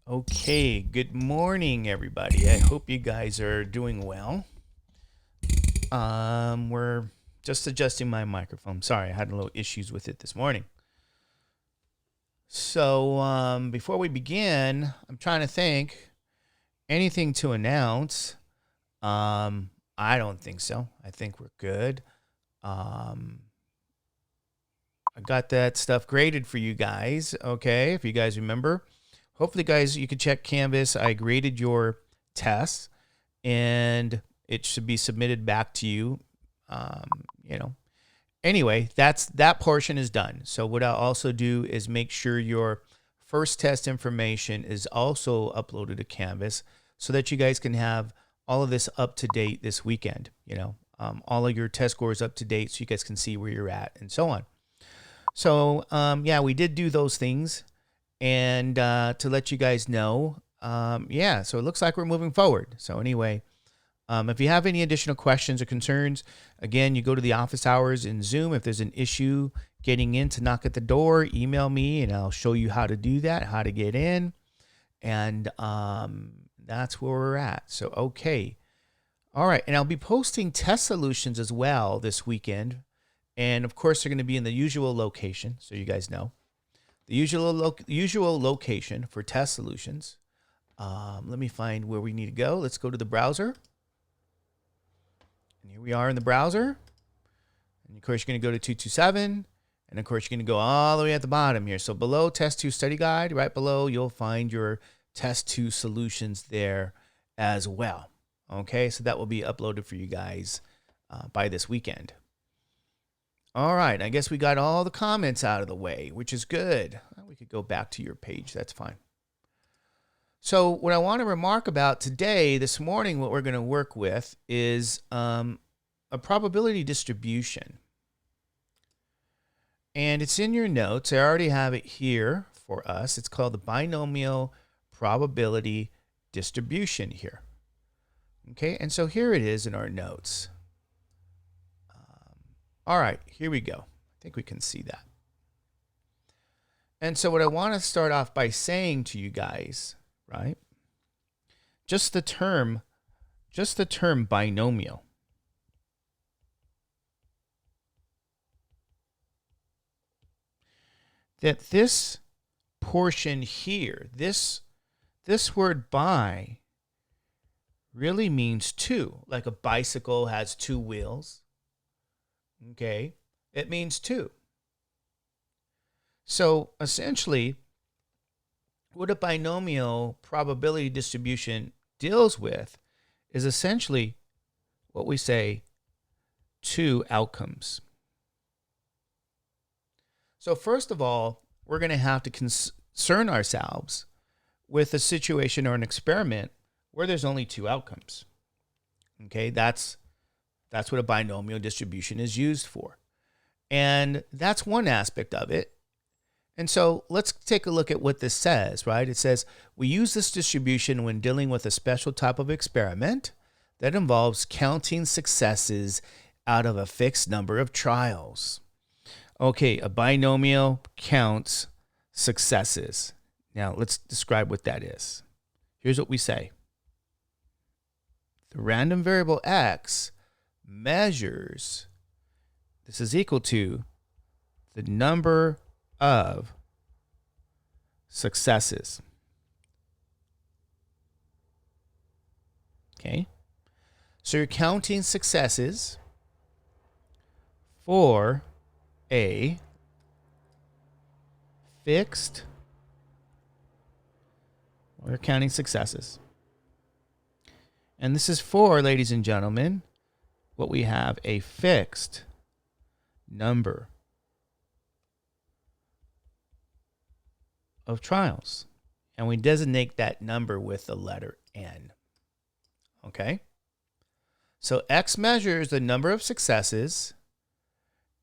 Okay, good morning, everybody. I hope you guys are doing well. We're just adjusting my microphone. Sorry, I had a little issues with it this morning. So, before we begin, I'm trying to think anything to announce. I don't think so. I think we're good. Um, I got that stuff graded for you guys. Okay, if you guys remember, hopefully, guys, you can check Canvas. I graded your tests, and it should be submitted back to you. Um, you know. Anyway, that portion is done. So what I'll also do is make sure your first test information is also uploaded to Canvas, so that you guys can have all of this up to date this weekend. All of your test scores up to date, so you guys can see where you're at and so on. So yeah, we did do those things, and to let you guys know, yeah. So it looks like we're moving forward. So anyway, if you have any additional questions or concerns, again, you go to the office hours in Zoom. If there's an issue getting in to knock at the door, email me and I'll show you how to do that, how to get in. And that's where we're at. So, okay. All right. And I'll be posting test solutions as well this weekend. And of course, they're going to be in the usual location. So you guys know the usual location for test solutions. Let me find where we need to go. Let's go to the browser. And here we are in the browser. And of course, you're going to go to 227. And of course, you're going to go all the way at the bottom here. So below Test 2 Study Guide, right below, you'll find your Test 2 solutions there as well. Okay, so that will be uploaded for you guys by this weekend. All right, I guess we got all the comments out of the way, which is good. We could go back to your page. That's fine. So what I want to remark about today, this morning, what we're going to work with is a probability distribution. And it's in your notes. I already have it here for us. It's called the binomial probability distribution here. Okay, and so here it is in our notes. All right, here we go. I think we can see that. And so what I want to start off by saying to you guys, right? Just the term binomial. That this portion here, this word bi really means two, like a bicycle has two wheels. Okay? It means two. So essentially, what a binomial probability distribution deals with is essentially what we say two outcomes. So first of all, we're going to have to concern ourselves with a situation or an experiment where there's only two outcomes. Okay, that's what a binomial distribution is used for. And that's one aspect of it. And so let's take a look at what this says, right? It says, we use this distribution when dealing with a special type of experiment that involves counting successes out of a fixed number of trials. Okay, a binomial counts successes. Now let's describe what that is. Here's what we say. The random variable x measures, this is equal to the number of successes. Okay, so you're counting successes for a fixed, we're counting successes. And this is for, ladies and gentlemen, what we have, a fixed number of trials. And we designate that number with the letter n. Okay? So x measures the number of successes,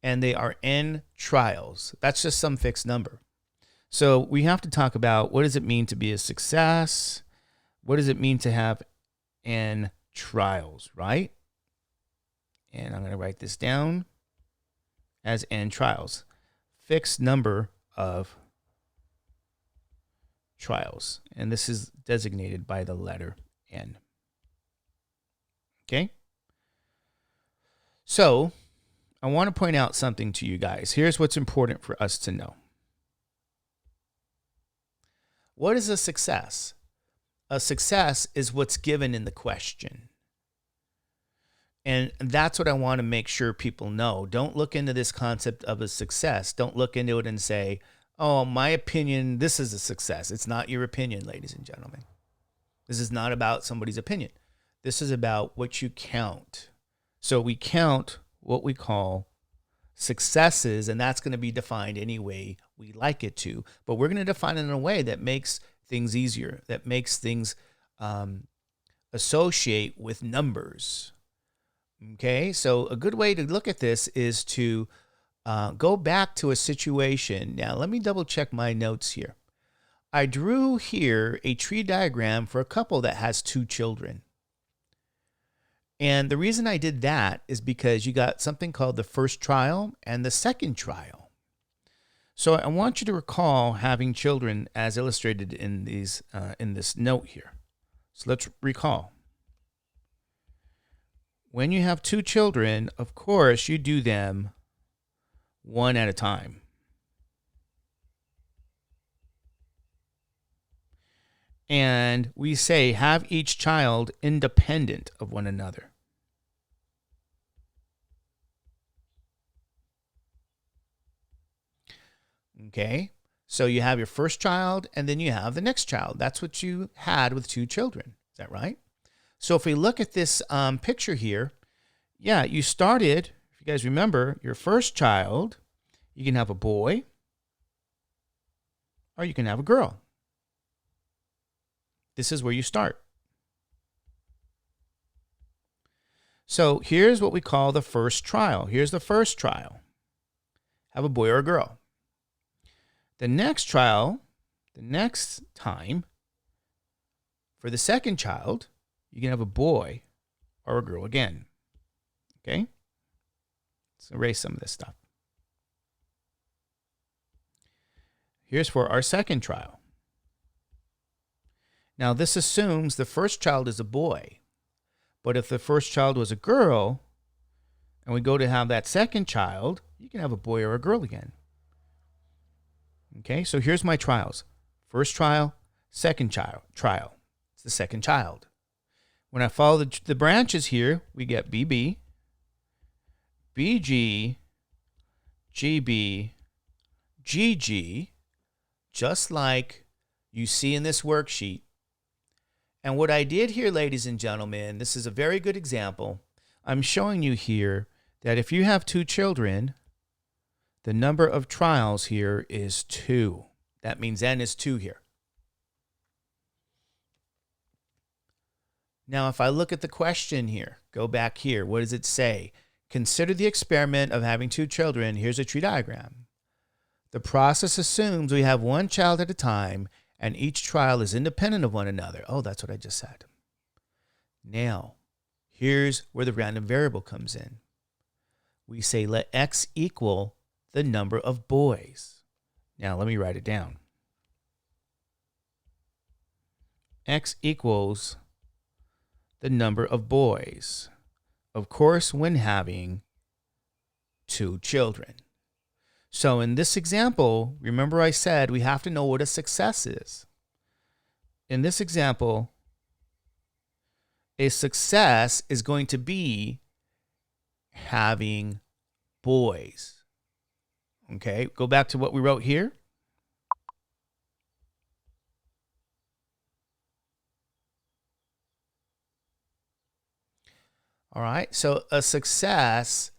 and they are n trials. That's just some fixed number. So we have to talk about, what does it mean to be a success? What does it mean to have n trials, right? And I'm going to write this down as n trials. Fixed number of trials. And this is designated by the letter N. Okay? So I want to point out something to you guys. Here's what's important for us to know. What is a success? A success is what's given in the question. And that's what I want to make sure people know. Don't look into this concept of a success. Don't look into it and say, oh, my opinion, this is a success. It's not your opinion, ladies and gentlemen. This is not about somebody's opinion. This is about what you count. So we count what we call successes, and that's going to be defined any way we like it to. But we're going to define it in a way that makes things easier, that makes things associate with numbers. Okay, so a good way to look at this is to go back to a situation. Now, let me double check my notes here. I drew here a tree diagram for a couple that has 2 children. And the reason I did that is because you got something called the first trial and the second trial. So I want you to recall having children as illustrated in these in this note here. So let's recall. When you have 2 children, of course, you do them one at a time. And we say have each child independent of one another. Okay, so you have your first child and then you have the next child. That's what you had with 2 children. Is that right? So if we look at this picture here, yeah, you started, if you guys remember, your first child, you can have a boy or you can have a girl. This is where you start. So here's what we call the first trial. Here's the first trial. Have a boy or a girl. The next trial, the next time, for the second child, you can have a boy or a girl again. Okay? Let's erase some of this stuff. Here's for our second trial. Now, this assumes the first child is a boy. But if the first child was a girl, and we go to have that second child, you can have a boy or a girl again. Okay, so here's my trials. First trial, second trial. It's the second child. When I follow the branches here, we get BB, BG, GB, GG, just like you see in this worksheet. And what I did here, ladies and gentlemen, this is a very good example. I'm showing you here that if you have 2 children, the number of trials here is 2. That means N is 2 here. Now, if I look at the question here, go back here, what does it say? Consider the experiment of having 2 children. Here's a tree diagram. The process assumes we have 1 child at a time, and each trial is independent of one another. Oh, that's what I just said. Now, here's where the random variable comes in. We say let X equal the number of boys. Now, let me write it down. X equals the number of boys. Of course, when having 2 children. So in this example, remember I said we have to know what a success is. In this example, a success is going to be having boys. Okay, go back to what we wrote here. All right, so a success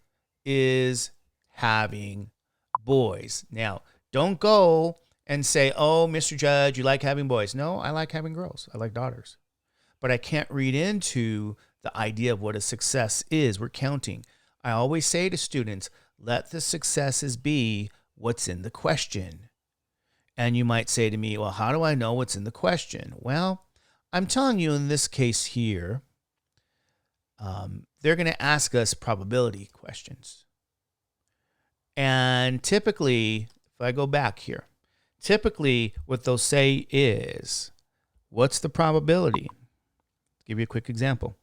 is having boys. Now, don't go and say, oh, Mr. Judge, you like having boys. No, I like having girls. I like daughters. But I can't read into the idea of what a success is. We're counting. I always say to students, let the successes be what's in the question. And you might say to me, well, how do I know what's in the question? Well, I'm telling you in this case here, they're going to ask us probability questions. And typically, if I go back here, typically what they'll say is, what's the probability? I'll give you a quick example.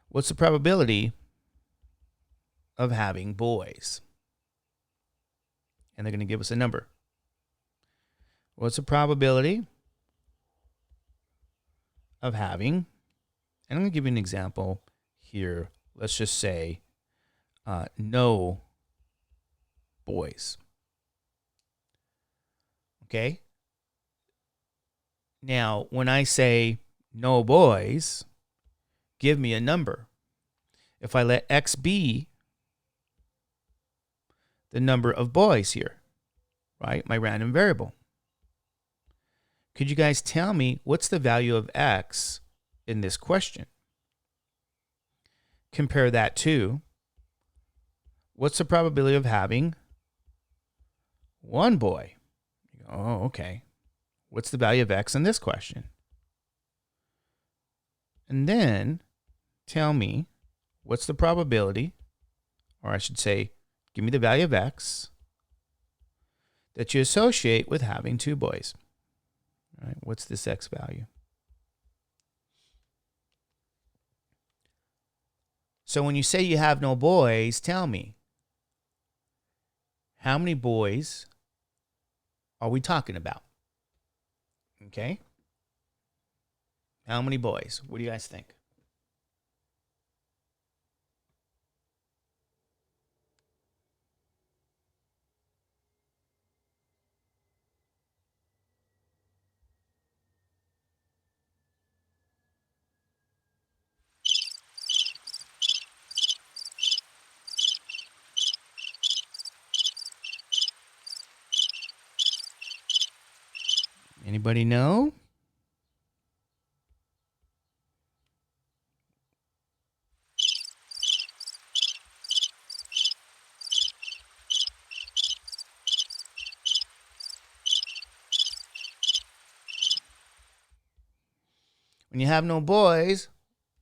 What's the probability of having boys? And they're going to give us a number. What's the probability of having, and I'm going to give you an example here. Let's just say no boys. Okay? Now, when I say no boys, give me a number. If I let X be the number of boys here, right? My random variable. Could you guys tell me what's the value of X in this question? Compare that to, what's the probability of having one boy? Oh, okay. What's the value of X in this question? And then tell me what's the probability, or I should say, give me the value of X that you associate with having two boys. All right, what's this X value? So when you say you have no boys, tell me, how many boys are we talking about? Okay? How many boys? What do you guys think? Anybody know? When you have no boys,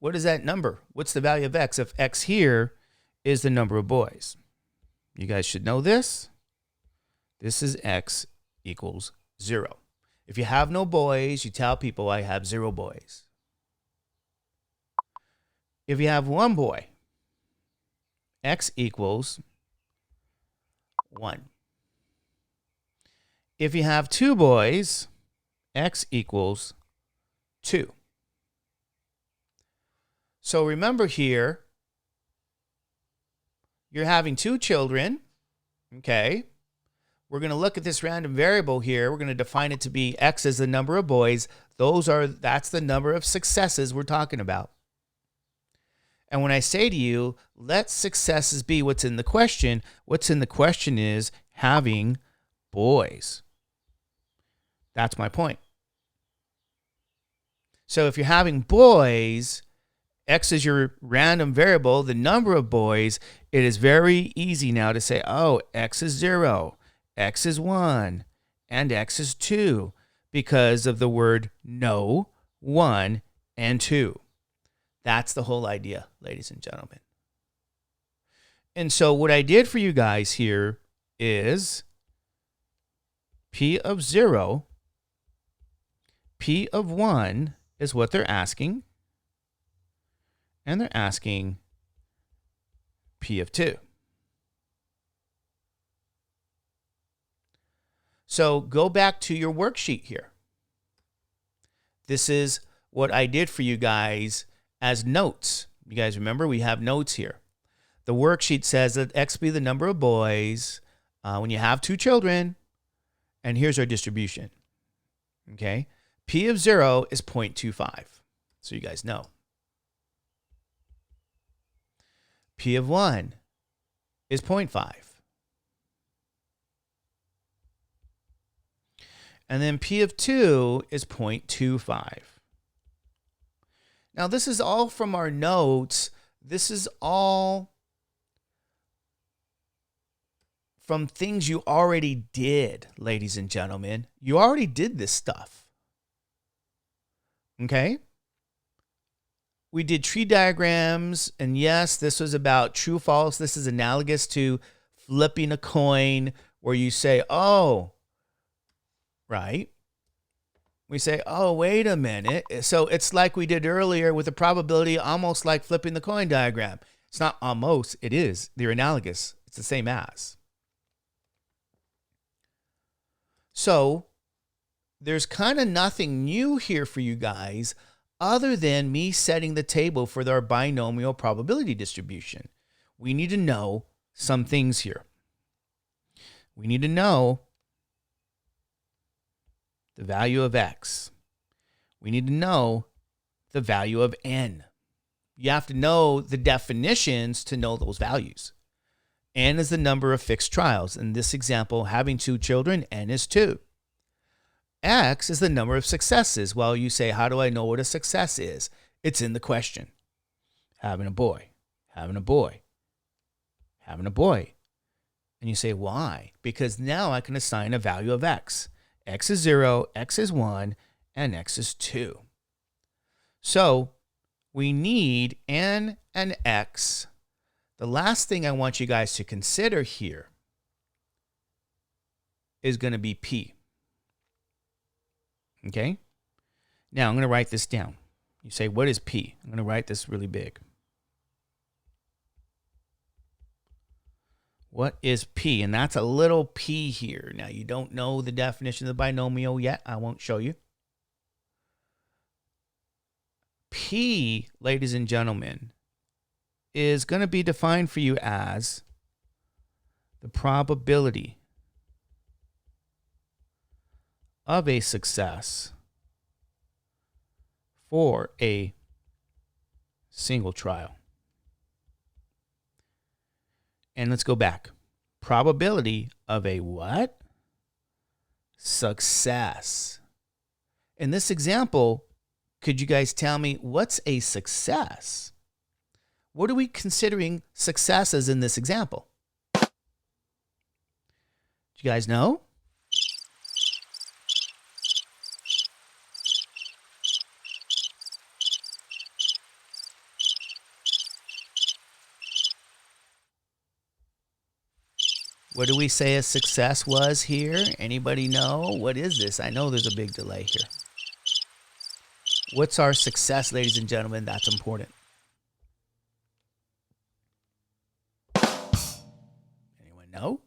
what is that number? What's the value of X if X here is the number of boys? You guys should know this. This is X equals 0. If you have no boys, you tell people I have 0 boys. If you have one boy, X equals 1. If you have 2 boys, X equals 2. So remember here, you're having 2 children, okay? We're going to look at this random variable here. We're going to define it to be X as the number of boys. That's the number of successes we're talking about. And when I say to you, let successes be what's in the question, what's in the question is having boys. That's my point. So if you're having boys, X is your random variable, the number of boys, it is very easy now to say, oh, X is 0, X is 1, and X is 2 because of the word no, 1, and 2. That's the whole idea, ladies and gentlemen. And so what I did for you guys here is P of 0, P of 1 is what they're asking. And they're asking P of 2. So go back to your worksheet here. This is what I did for you guys as notes. You guys remember we have notes here. The worksheet says that X be the number of boys when you have 2 children. And here's our distribution. Okay. P of 0 is 0.25. So you guys know. P of 1 is 0.5. And then P of 2 is 0.25. Now, this is all from our notes. This is all from things you already did, ladies and gentlemen. You already did this stuff. Okay? we did tree diagrams, and yes, this was about true, false. This is analogous to flipping a coin where you say, oh, right. We say, oh, wait a minute. So it's like we did earlier with the probability, almost like flipping the coin diagram. It's not almost, it is. They're analogous. It's the same as. So there's kind of nothing new here for you guys other than me setting the table for our binomial probability distribution. We need to know some things here. We need to know the value of x. We need to know the value of n. You have to know the definitions to know those values. N is the number of fixed trials. In this example, having 2 children, n is 2. X is the number of successes. Well, you say, how do I know what a success is? It's in the question. Having a boy, having a boy, having a boy. And you say, why? Because now I can assign a value of x. X is 0, x is 1, and x is 2. So we need n and x. The last thing I want you guys to consider here is going to be p. Okay? Now I'm going to write this down. You say, what is p? I'm going to write this really big. What is p? And that's a little p here. Now, you don't know the definition of the binomial yet. I won't show you. P, ladies and gentlemen, is going to be defined for you as the probability of a success for a single trial. And let's go back. Probability of a what? Success. In this example, could you guys tell me what's a success? What are we considering successes in this example? Do you guys know? What do we say a success was here? Anybody know? What is this? I know there's a big delay here. What's our success, ladies and gentlemen? That's important. Anyone know?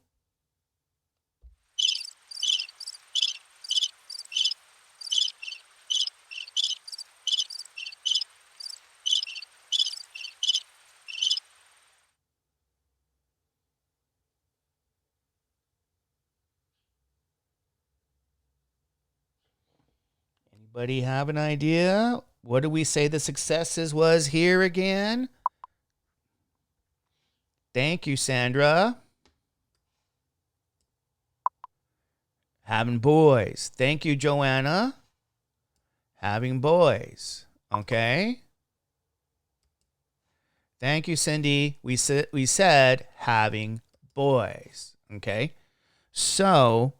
Anybody have an idea? What do we say the successes was here again? Thank you, Sandra. Having boys. Thank you, Joanna. Having boys. Okay. Thank you, Cindy. We said having boys. Okay. So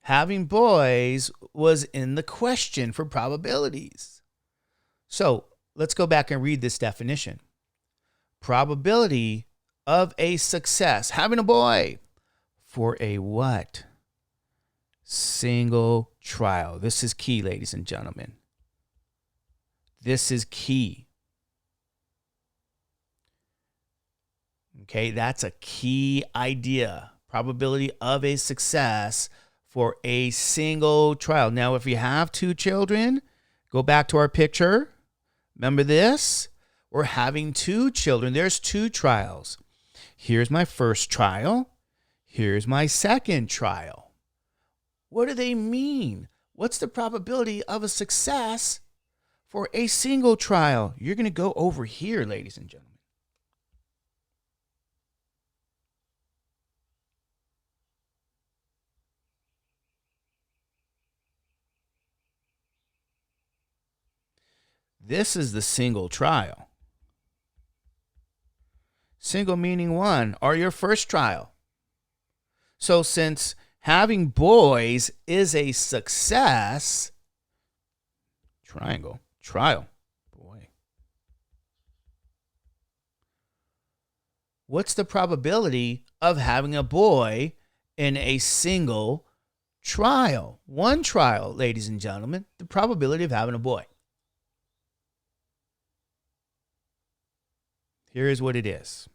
having boys was in the question for probabilities. So let's go back and read this definition. Probability of a success, having a boy, for a what? Single trial. This is key, ladies and gentlemen. This is key. Okay, that's a key idea. Probability of a success for a single trial. Now, if you have 2 children, go back to our picture. Remember this? We're having 2 children. There's 2 trials. Here's my first trial. Here's my second trial. What do they mean? What's the probability of a success for a single trial? You're going to go over here, ladies and gentlemen. This is the single trial. Single meaning 1, or your first trial. So since having boys is a success, Triangle. Trial. Boy. What's the probability of having a boy in a single trial? One trial, ladies and gentlemen. The probability of having a boy. Here is what it is.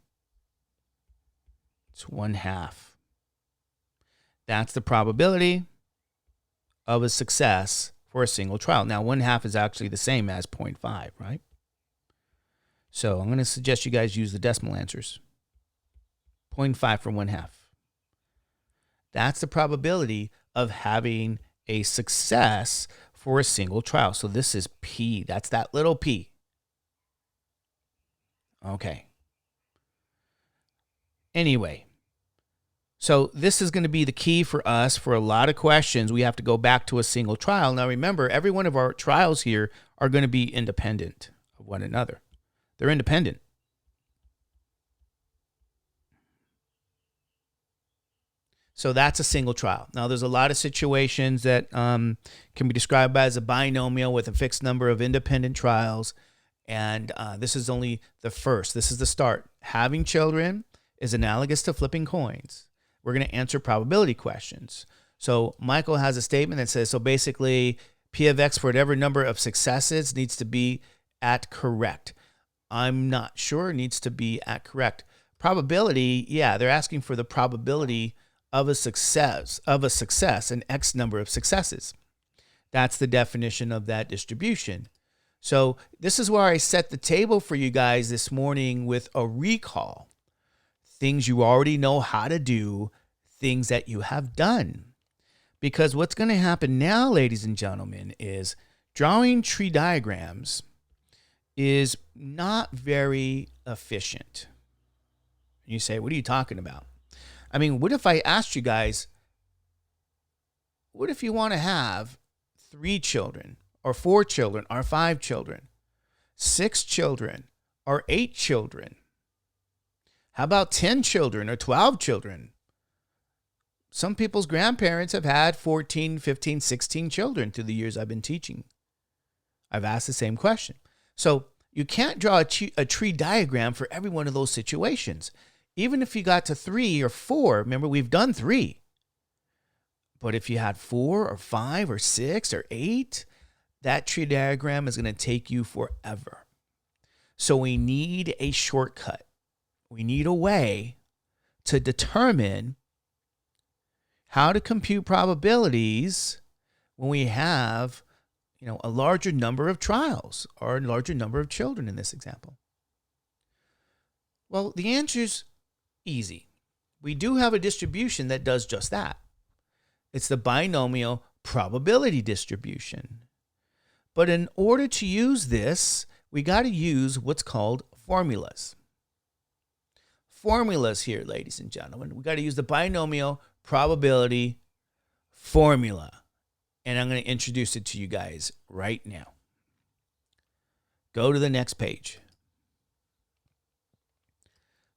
It's 1/2. That's the probability of a success for a single trial. Now, 1/2 is actually the same as 0.5, right? So I'm going to suggest you guys use the decimal answers. 0.5 for 1/2. That's the probability of having a success for a single trial. So this is P. That's that little p. Okay. Anyway, so this is going to be the key for us for a lot of questions. We have to go back to a single trial. Now remember, every one of our trials here are going to be independent of one another. They're independent. So that's a single trial. Now there's a lot of situations that can be described as a binomial with a fixed number of independent trials. And this is only the first. This is the start. Having children is analogous to flipping coins. We're going to answer probability questions. So Michael has a statement that says, so basically P of X for whatever number of successes needs to be at correct. I'm not sure it needs to be at correct. Probability, yeah, they're asking for the probability of a success, an X number of successes. That's the definition of that distribution. So this is where I set the table for you guys this morning with a recall. Things you already know how to do, things that you have done. Because what's going to happen now, ladies and gentlemen, is drawing tree diagrams is not very efficient. You say, what are you talking about? I mean, what if I asked you guys, what if you want to have 3 children or 4 children or 5 children, 6 children or 8 children? How about 10 children or 12 children? Some people's grandparents have had 14, 15, 16 children through the years I've been teaching. I've asked the same question. So you can't draw a tree diagram for every one of those situations. Even if you got to 3 or 4, remember we've done 3. But if you had 4 or 5 or 6 or 8, that tree diagram is going to take you forever. So we need a shortcut. We need a way to determine how to compute probabilities when we have, a larger number of trials or a larger number of children in this example. Well, the answer's easy. We do have a distribution that does just that. It's the binomial probability distribution. But in order to use this, we got to use what's called formulas. Formulas here, ladies and gentlemen. We got to use the binomial probability formula. And I'm going to introduce it to you guys right now. Go to the next page.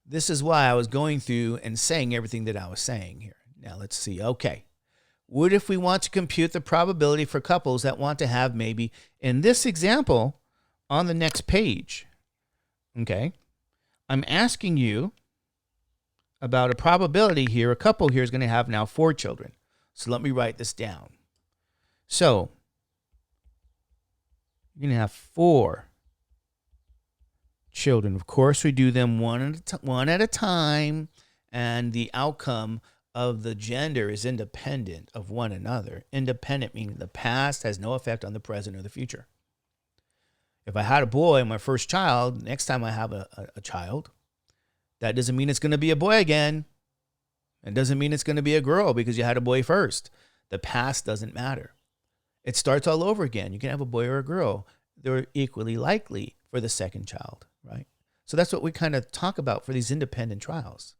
This is why I was going through and saying everything that I was saying here. Now let's see. Okay. What if we want to compute the probability for couples that want to have maybe, in this example, on the next page? Okay. I'm asking you about a probability here. A couple here is going to have now 4 children. So let me write this down. So you're going to have 4 children. Of course, we do them one at a time, and the outcome of the gender is independent of one another. Independent meaning the past has no effect on the present or the future. If I had a boy, my first child, next time I have a child, that doesn't mean it's going to be a boy again. It doesn't mean it's going to be a girl because you had a boy first. The past doesn't matter. It starts all over again. You can have a boy or a girl. They're equally likely for the second child, right? So that's what we kind of talk about for these independent trials.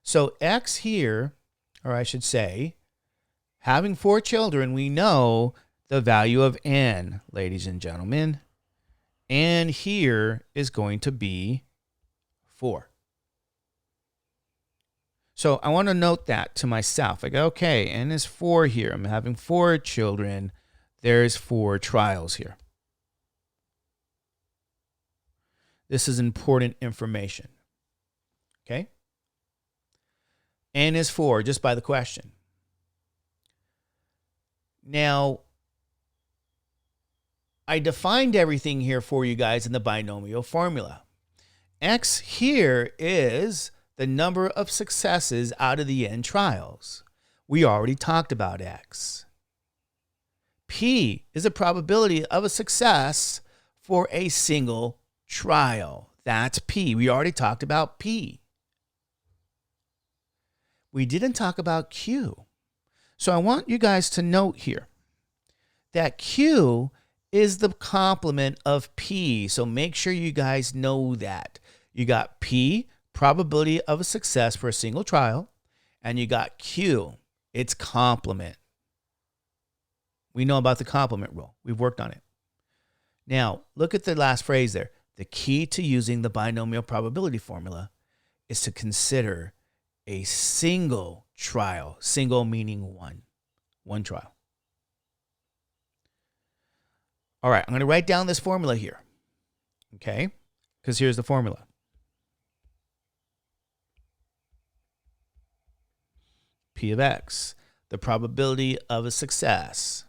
So X here, or I should say, having 4 children, we know the value of N, ladies and gentlemen. N here is going to be 4. So I want to note that to myself. I go, okay, N is 4 here. I'm having 4 children. There's 4 trials here. This is important information. Okay? N is 4, just by the question. Now, I defined everything here for you guys in the binomial formula. X here is the number of successes out of the n trials. We already talked about X. P is a probability of a success for a single trial. That's P. We already talked about P. We didn't talk about Q. So I want you guys to note here that Q is the complement of P. So make sure you guys know that. You got P, probability of a success for a single trial, and you got Q, its complement. We know about the complement rule. We've worked on it. Now, look at the last phrase there. The key to using the binomial probability formula is to consider a single trial. Single meaning one trial. All right, I'm going to write down this formula here. Okay? Because here's the formula. P of X, the probability of a success.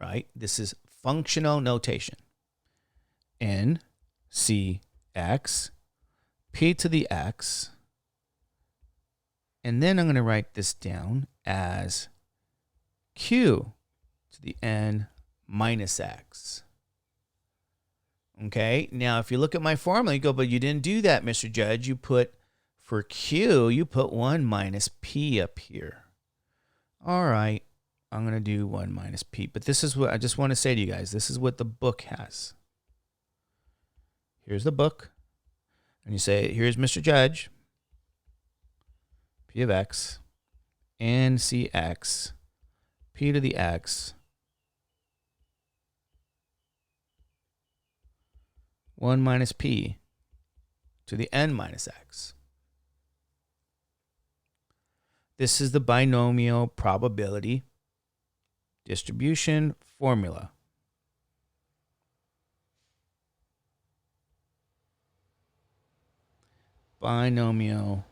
Right? This is functional notation. N, C, X, P to the X. And then I'm going to write this down as Q to the N minus X. Okay, now if you look at my formula, you go, but you didn't do that, Mr. Judge. You put, for Q, you put 1 minus P up here. All right, I'm going to do 1 minus P. But this is what I just want to say to you guys. This is what the book has. Here's the book. And you say, here's Mr. Judge. P of X, N C X, P to the X, 1 minus P to the N minus X. This is the binomial probability distribution formula. Binomial.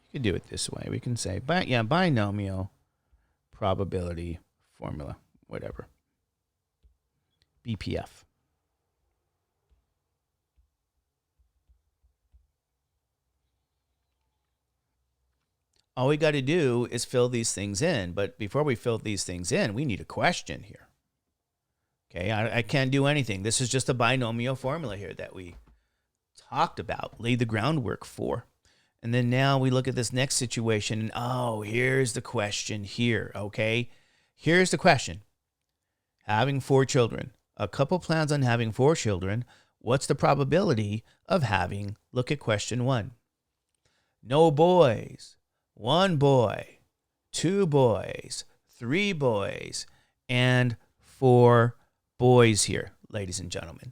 You could do it this way. We can say, binomial probability formula, whatever. BPF. All we got to do is fill these things in. But before we fill these things in, we need a question here. Okay, I can't do anything. This is just a binomial formula here that we talked about, laid the groundwork for. And then now we look at this next situation, and oh, here's the question here, okay? Here's the question. Having 4 children. A couple plans on having 4 children. What's the probability of having, look at question 1. No boys. 1 boy. 2 boys. 3 boys. And 4 boys here, ladies and gentlemen.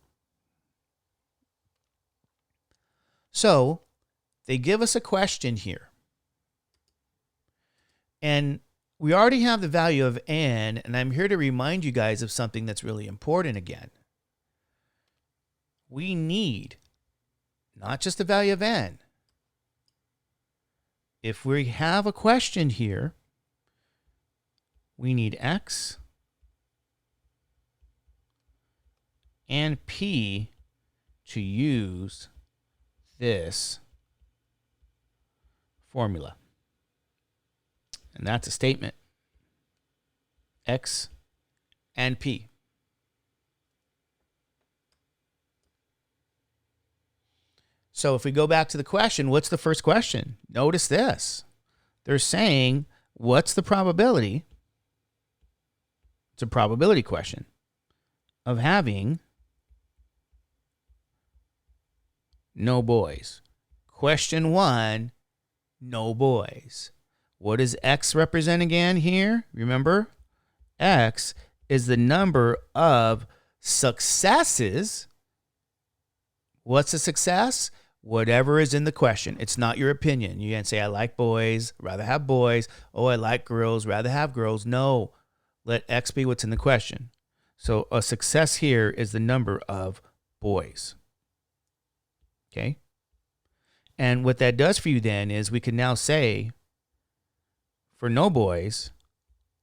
So, they give us a question here. And we already have the value of n, and I'm here to remind you guys of something that's really important again. We need not just the value of n. If we have a question here, we need x and p to use this formula. And that's a statement. X and P. So if we go back to the question, what's the first question? Notice this. They're saying, what's the probability? It's a probability question of having no boys. Question 1, no boys. What does X represent again here? Remember, X is the number of successes. What's a success? Whatever is in the question. It's not your opinion. You can't say, I like boys, rather have boys. Oh, I like girls, rather have girls. No, let X be what's in the question. So a success here is the number of boys. Okay. And what that does for you then is we can now say for no boys,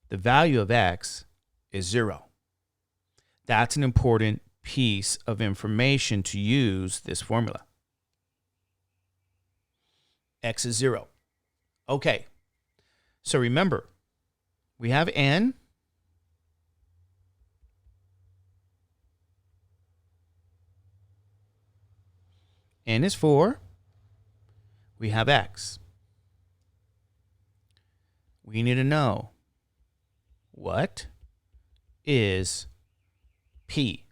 the value of x is 0. That's an important piece of information to use this formula. X is 0. Okay. So remember, we have n. N is 4. We have x. We need to know what is p.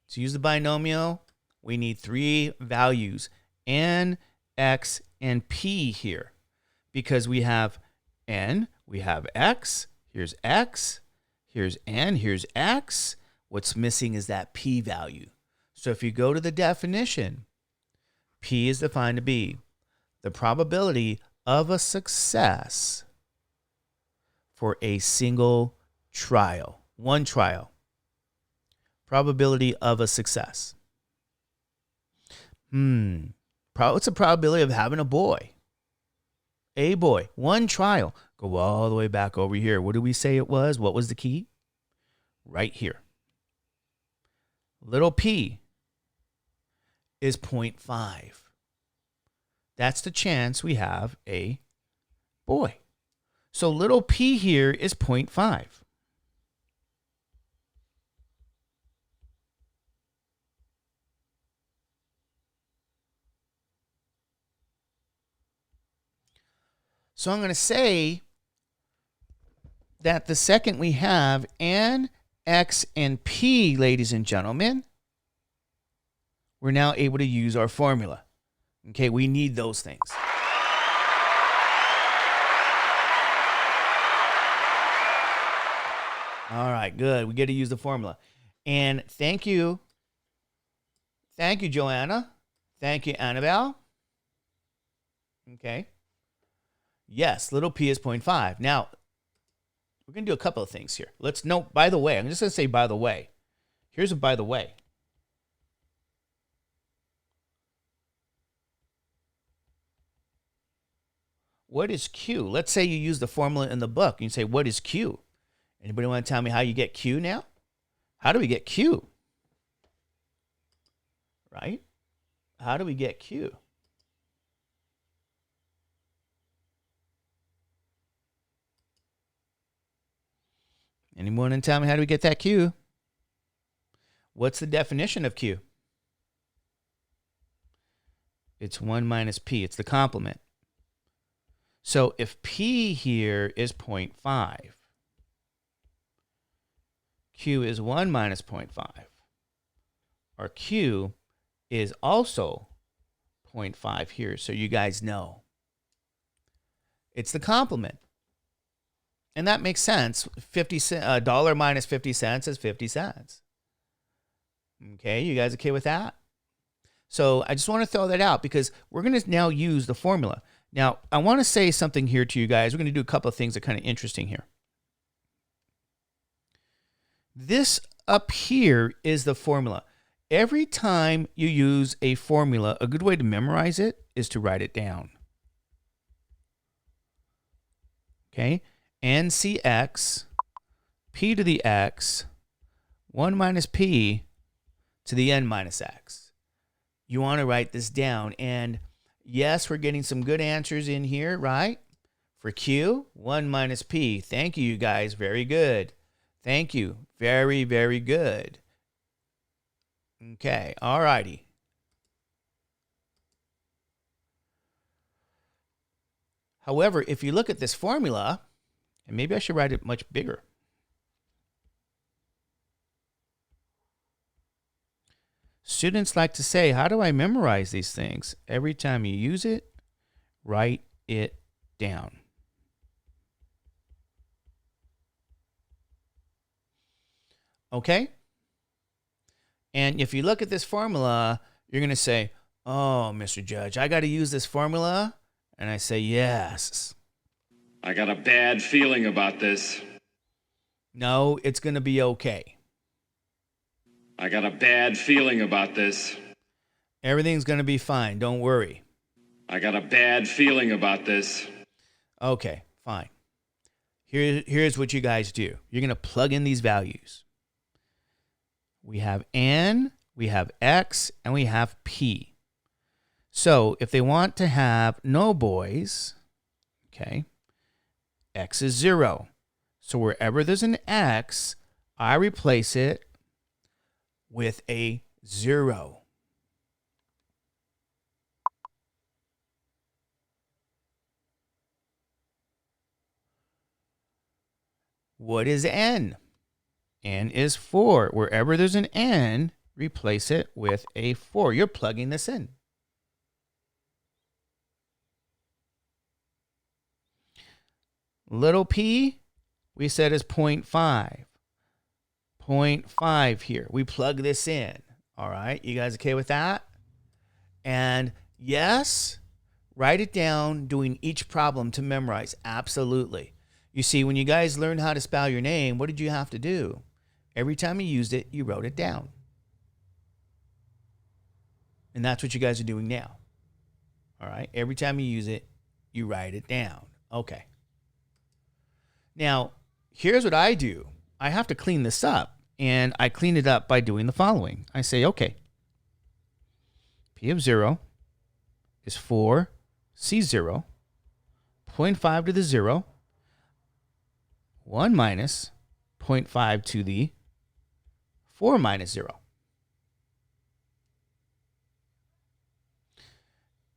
To use the binomial, we need 3 values, n, x, and p here. Because we have n, we have x, here's n, here's x. What's missing is that p value. So if you go to the definition, p is defined to be the probability of a success for a single trial, one trial. Probability of a success. What's the probability of having a boy? A boy, one trial. Go all the way back over here. What did we say it was? What was the key? Right here. Little p is 0.5. That's the chance we have a boy. So little p here is 0.5. So I'm going to say that the second we have n, x, and p, ladies and gentlemen, we're now able to use our formula. Okay, we need those things. All right, good. We get to use the formula. And thank you. Thank you, Joanna. Thank you, Annabelle. Okay. Yes, little p is 0.5. Now, we're going to do a couple of things here. Let's note, by the way, I'm just going to say by the way. Here's a by the way. What is Q? Let's say you use the formula in the book. You say, what is Q? Anybody want to tell me how you get Q now? How do we get Q? Right? How do we get Q? Anyone want to tell me how do we get that Q? What's the definition of Q? It's 1 minus p. It's the complement. So if p here is 0.5, Q is 1 minus 0.5, or Q is also 0.5 here, so you guys know. It's the complement. And that makes sense. $50 minus 50 cents is 50 cents. Okay, you guys okay with that? So I just want to throw that out because we're going to now use the formula. Now, I want to say something here to you guys. We're going to do a couple of things that are kind of interesting here. This up here is the formula. Every time you use a formula, a good way to memorize it is to write it down. Okay? NCX, p to the x, 1 minus p to the n minus x. You want to write this down. And yes, we're getting some good answers in here, right? For Q, 1 minus p. Thank you, you guys. Very good. Thank you. Very, very good. Okay, all righty. However, if you look at this formula, and maybe I should write it much bigger. Students like to say, how do I memorize these things? Every time you use it, write it down. Okay? And if you look at this formula, you're going to say, oh, Mr. Judge, I got to use this formula? And I say, yes. I got a bad feeling about this. No, it's going to be okay. I got a bad feeling about this. Everything's going to be fine. Don't worry. I got a bad feeling about this. Okay, fine. Here's what you guys do. You're going to plug in these values. We have n, we have x, and we have p. So if they want to have no boys, okay, x is 0. So wherever there's an x, I replace it with a 0. What is n? N is 4. Wherever there's an n, replace it with a 4. You're plugging this in. Little p, we said is 0.5. 0.5 here. We plug this in. All right, you guys okay with that? And yes, write it down, doing each problem to memorize. Absolutely. You see, when you guys learned how to spell your name, what did you have to do? Every time you used it, you wrote it down. And that's what you guys are doing now. All right, every time you use it, you write it down. Okay. Now, here's what I do. I have to clean this up, and I clean it up by doing the following. I say, okay, P of 0 is 4, C0, 0.5 to the 0, 1 minus 0.5 to the 4 minus 0.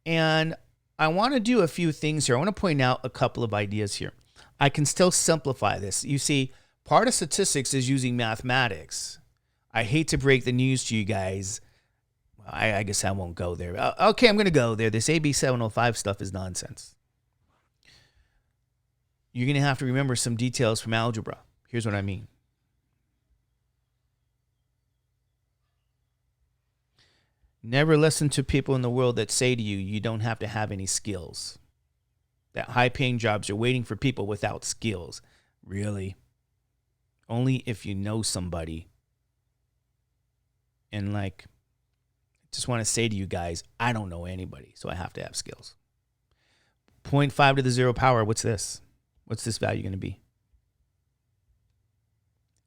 And I want to do a few things here. I want to point out a couple of ideas here. I can still simplify this. You see, part of statistics is using mathematics. I hate to break the news to you guys. Well, I guess I won't go there. Okay, I'm going to go there. This AB 705 stuff is nonsense. You're going to have to remember some details from algebra. Here's what I mean. Never listen to people in the world that say to you, you don't have to have any skills. That high-paying jobs are waiting for people without skills. Really? Only if you know somebody. And just want to say to you guys, I don't know anybody, so I have to have skills. 0.5 to the 0 power, what's this? What's this value going to be?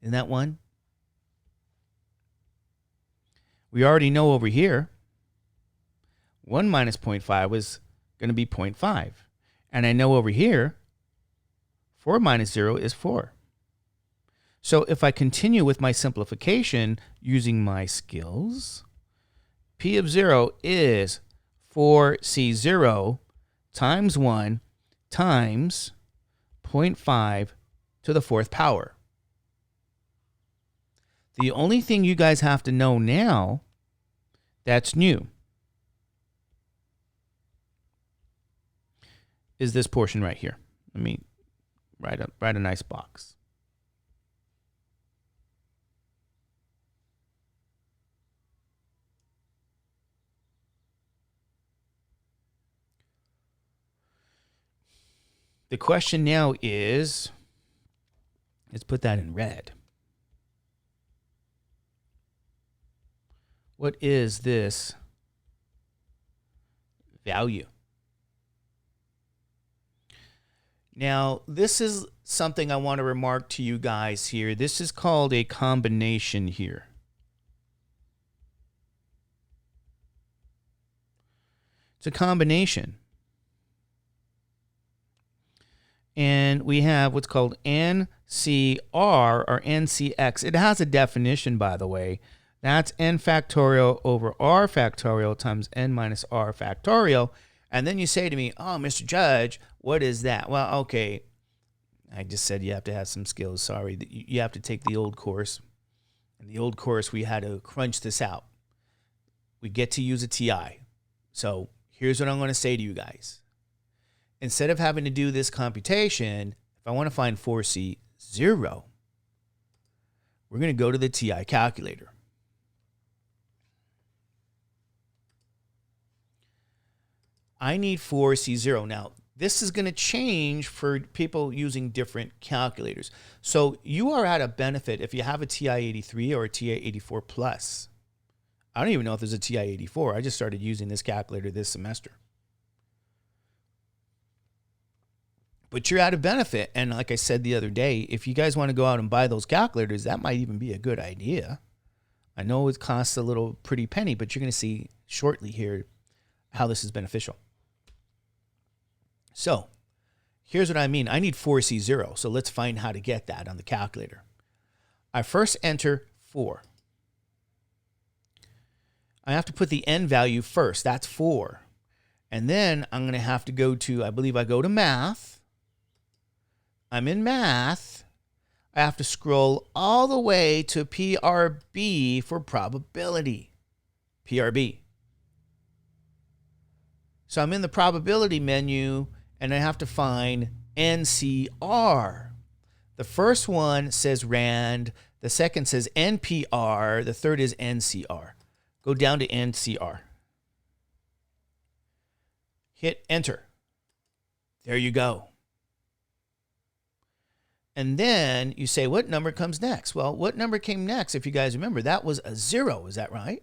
Isn't that 1? We already know over here, 1 minus 0.5 was going to be 0.5. And I know over here, 4 minus 0 is 4. So if I continue with my simplification using my skills, P of 0 is 4C0 times 1 times 0.5 to the 4th power. The only thing you guys have to know now that's new is this portion right here. Let me write a nice box. The question now is, let's put that in red. What is this value? Now, this is something I want to remark to you guys here. This is called a combination here. It's a combination. And we have what's called NCR or NCX. It has a definition, by the way. That's n factorial over r factorial times n minus r factorial. And then you say to me, oh, Mr. Judge, what is that? Well, okay, I just said you have to have some skills. Sorry, you have to take the old course. In the old course, we had to crunch this out. We get to use a TI. So here's what I'm going to say to you guys. Instead of having to do this computation, if I want to find 4C0, we're going to go to the TI calculator. I need 4C0. Now, this is going to change for people using different calculators. So you are at a benefit if you have a TI-83 or a TI-84 Plus. I don't even know if there's a TI-84. I just started using this calculator this semester. But you're at a benefit. And like I said the other day, if you guys want to go out and buy those calculators, that might even be a good idea. I know it costs a little pretty penny, but you're going to see shortly here how this is beneficial. So here's what I mean. I need 4C0. So let's find how to get that on the calculator. I first enter 4. I have to put the n value first. That's 4. And then I'm going to have to go to, I believe I go to math. I'm in math. I have to scroll all the way to PRB for probability. PRB. So I'm in the probability menu and I have to find NCR. The first one says RAND. The second says NPR. The third is NCR. Go down to NCR. Hit enter. There you go. And then you say, what number comes next? Well, what number came next? If you guys remember, that was a 0. Is that right?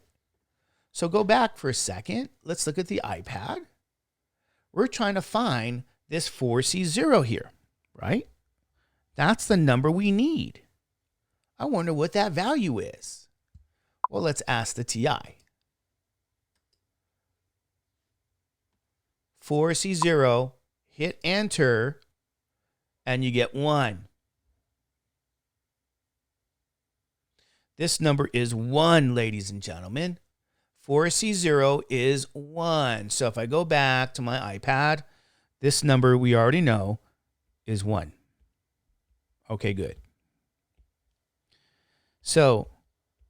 So go back for a second. Let's look at the iPad. We're trying to find this 4C0 here, right? That's the number we need. I wonder what that value is. Well, let's ask the TI. 4C0, hit enter, and you get 1. This number is 1, ladies and gentlemen. 4C0 is 1. So if I go back to my iPad, this number we already know is 1. Okay, good. So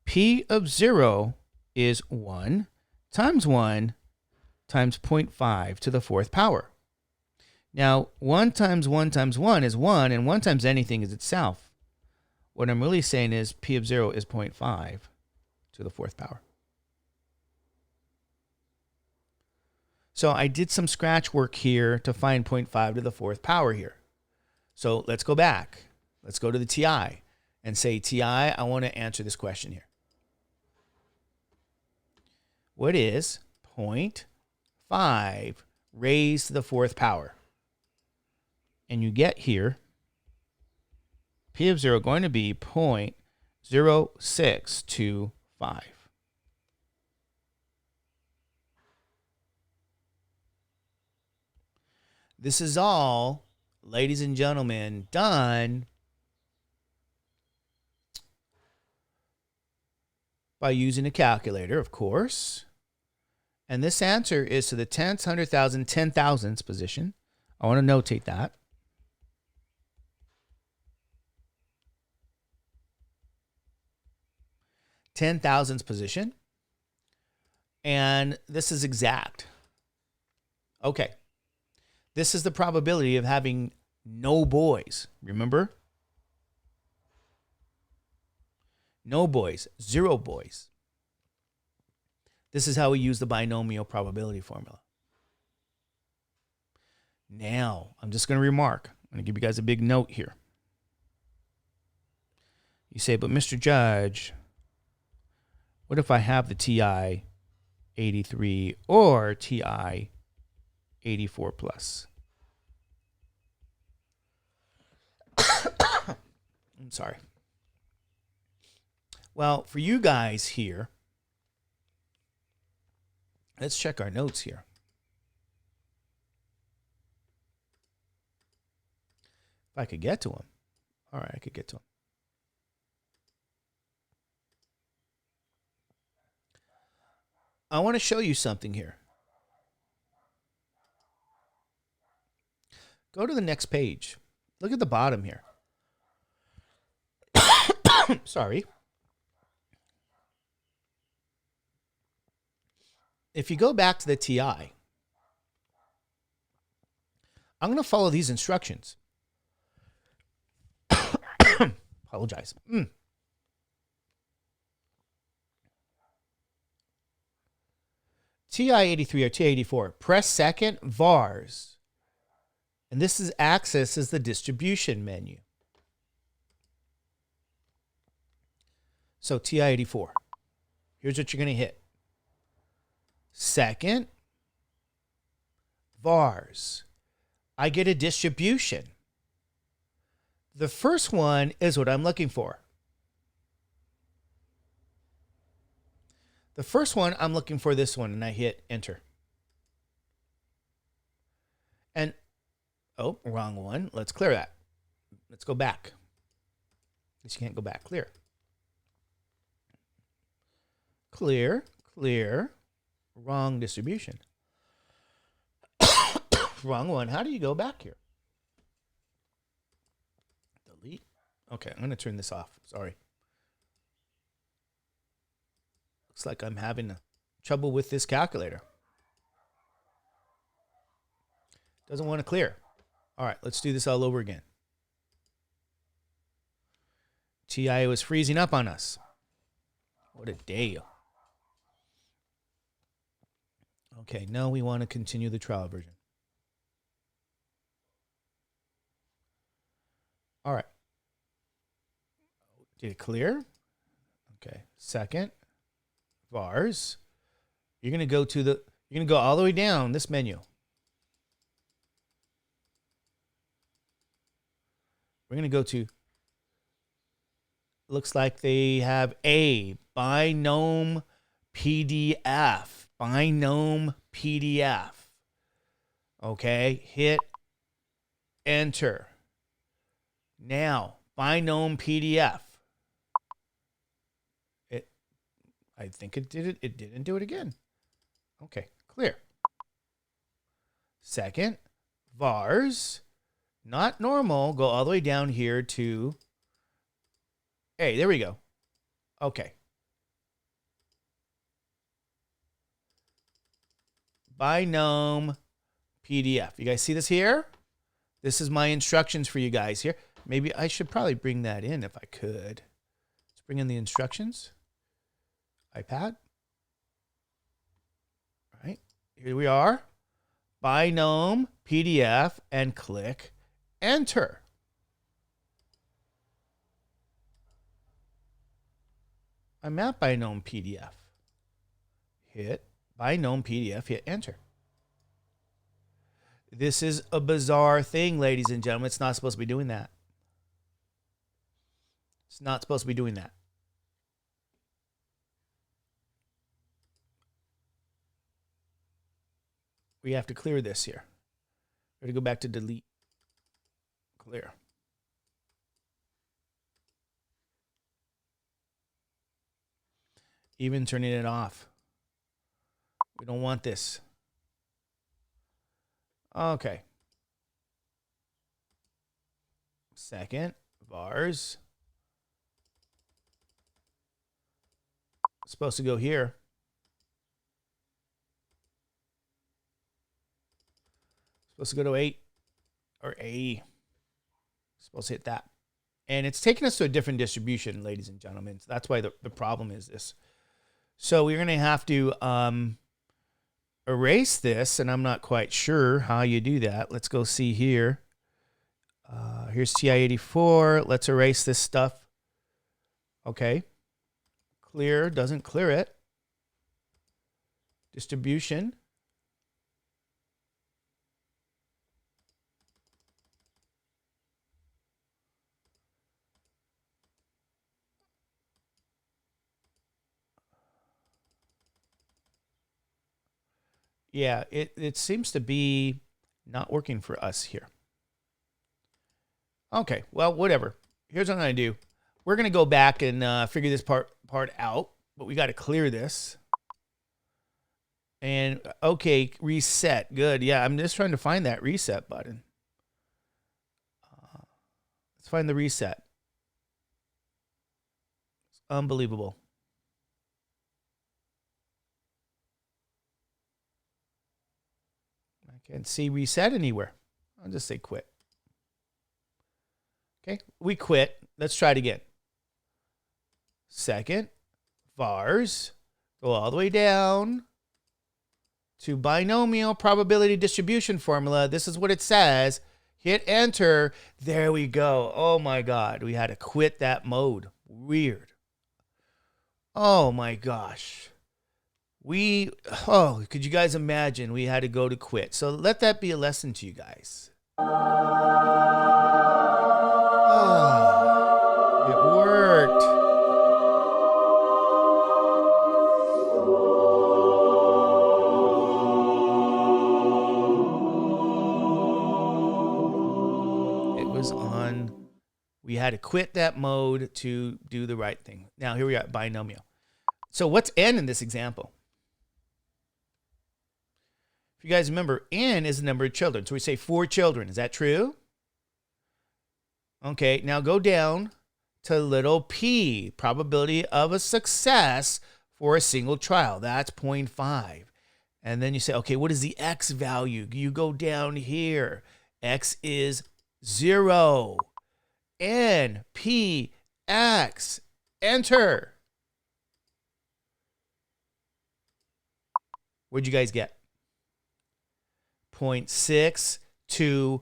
P of 0 is 1 times 0.5 to the 4th power. Now, 1 times 1 times 1 is 1, and 1 times anything is itself. What I'm really saying is P of 0 is 0.5 to the 4th power. So I did some scratch work here to find 0.5 to the 4th power here. So let's go back. Let's go to the TI and say, TI, I want to answer this question here. What is 0.5 raised to the 4th power? And you get here, P of 0 going to be 0.0625. This is all, ladies and gentlemen, done by using a calculator, of course. And this answer is to the tenths, 100,000, 10,000ths position. I want to notate that. 10,000ths position. And this is exact. Okay. This is the probability of having no boys. Remember? No boys, 0 boys. This is how we use the binomial probability formula. Now, I'm just going to remark. I'm going to give you guys a big note here. You say, but Mr. Judge, what if I have the TI-83 or TI-84 Plus? I'm sorry. Well, for you guys here, let's check our notes here. If I could get to them. All right, I could get to them. I want to show you something here. Go to the next page. Look at the bottom here. Sorry. If you go back to the TI, I'm going to follow these instructions. Apologize. TI-83 or TI-84, press second vars And this is accesses the distribution menu. So TI-84. Here's what you're going to hit. Second, vars. I get a distribution. The first one is what I'm looking for. The first one, I'm looking for this one, and I hit enter. And, oh, wrong one. Let's clear that. Let's go back. Guess you can't go back. Clear. Clear, clear. Wrong distribution. Wrong one. How do you go back here? Delete. Okay, I'm going to turn this off. Sorry. Looks like I'm having trouble with this calculator. Doesn't want to clear. All right, let's do this all over again. TI was freezing up on us. What a day. Okay, now we want to continue the trial version. All right. Did it clear? Okay. Second, vars. You're going to go all the way down this menu. We're going to go to, looks like they have a Binomial PDF. Binomial PDF. Okay, hit enter. Now, Binomial PDF. I think it did it. It didn't do it again. Okay, clear. Second, vars. Not normal. Go all the way down here to, hey, there we go. Okay. Binomial PDF. You guys see this here? This is my instructions for you guys here. Maybe I should probably bring that in if I could. Let's bring in the instructions. iPad. All right. Here we are. Binomial PDF and click enter. I'm at Binomial PDF. Hit Binomial PDF, hit enter. This is a bizarre thing, ladies and gentlemen. It's not supposed to be doing that. It's not supposed to be doing that. We have to clear this here. We're going to go back to delete. Clear. Even turning it off. We don't want this. Okay. Second, vars. It's supposed to go here. Supposed to go to 8 or A. Supposed to hit that. And it's taking us to a different distribution, ladies and gentlemen. So that's why the problem is this. So we're going to have to erase this, and I'm not quite sure how you do that. Let's go see here. Here's TI-84. Let's erase this stuff. Okay. Clear. Doesn't clear it. Distribution. Yeah, it seems to be not working for us here. Okay, well, whatever. Here's what I'm going to do. We're going to go back and figure this part out, but we got to clear this. And, okay, reset. Good. Yeah, I'm just trying to find that reset button. Let's find the reset. It's unbelievable. I can't see reset anywhere. I'll just say quit. Okay, we quit. Let's try it again. Second, vars. Go all the way down to binomial probability distribution formula. This is what it says. Hit enter. There we go. Oh my God. We had to quit that mode. Weird. Oh my gosh. Could you guys imagine we had to go to quit? So let that be a lesson to you guys. It worked. It was on. We had to quit that mode to do the right thing. Now here we are, binomial. So what's n in this example? If you guys remember, n is the number of children. So we say 4 children. Is that true? Okay, now go down to little p, probability of a success for a single trial. That's 0.5. And then you say, okay, what is the x value? You go down here. X is 0. N, P, X. Enter. What'd you guys get? 0.625.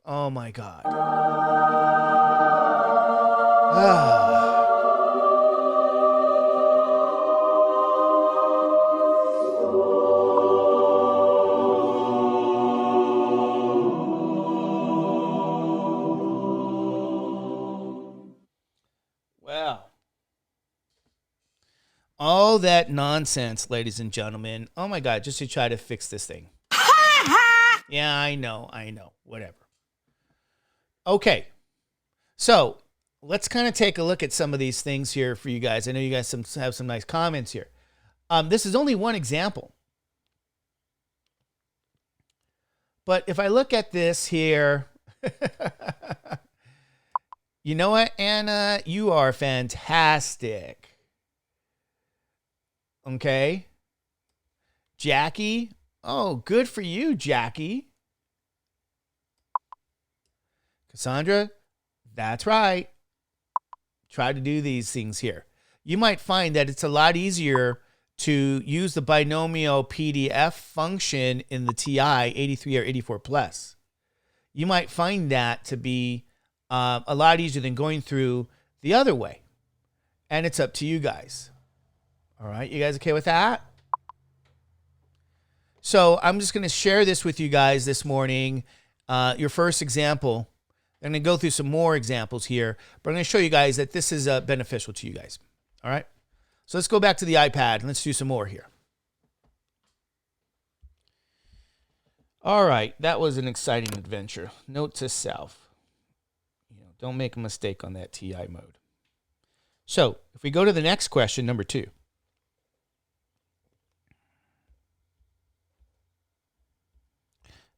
Oh my God. Well, all that nonsense, ladies and gentlemen. Oh my God, just to try to fix this thing. Yeah, I know. Whatever. Okay. So let's kind of take a look at some of these things here for you guys. I know you guys have some nice comments here. This is only one example. But if I look at this here, you know what, Anna? You are fantastic. Okay. Jackie. Oh, good for you, Jackie. Cassandra, that's right. Try to do these things here. You might find that it's a lot easier to use the binomial PDF function in the TI 83 or 84 plus. You might find that to be a lot easier than going through the other way. And it's up to you guys. All right, you guys okay with that? So I'm just going to share this with you guys this morning. Your first example. I'm going to go through some more examples here, but I'm going to show you guys that this is beneficial to you guys. All right. So let's go back to the iPad and let's do some more here. All right. That was an exciting adventure. Note to self. Don't make a mistake on that TI mode. So if we go to the next question, number 2.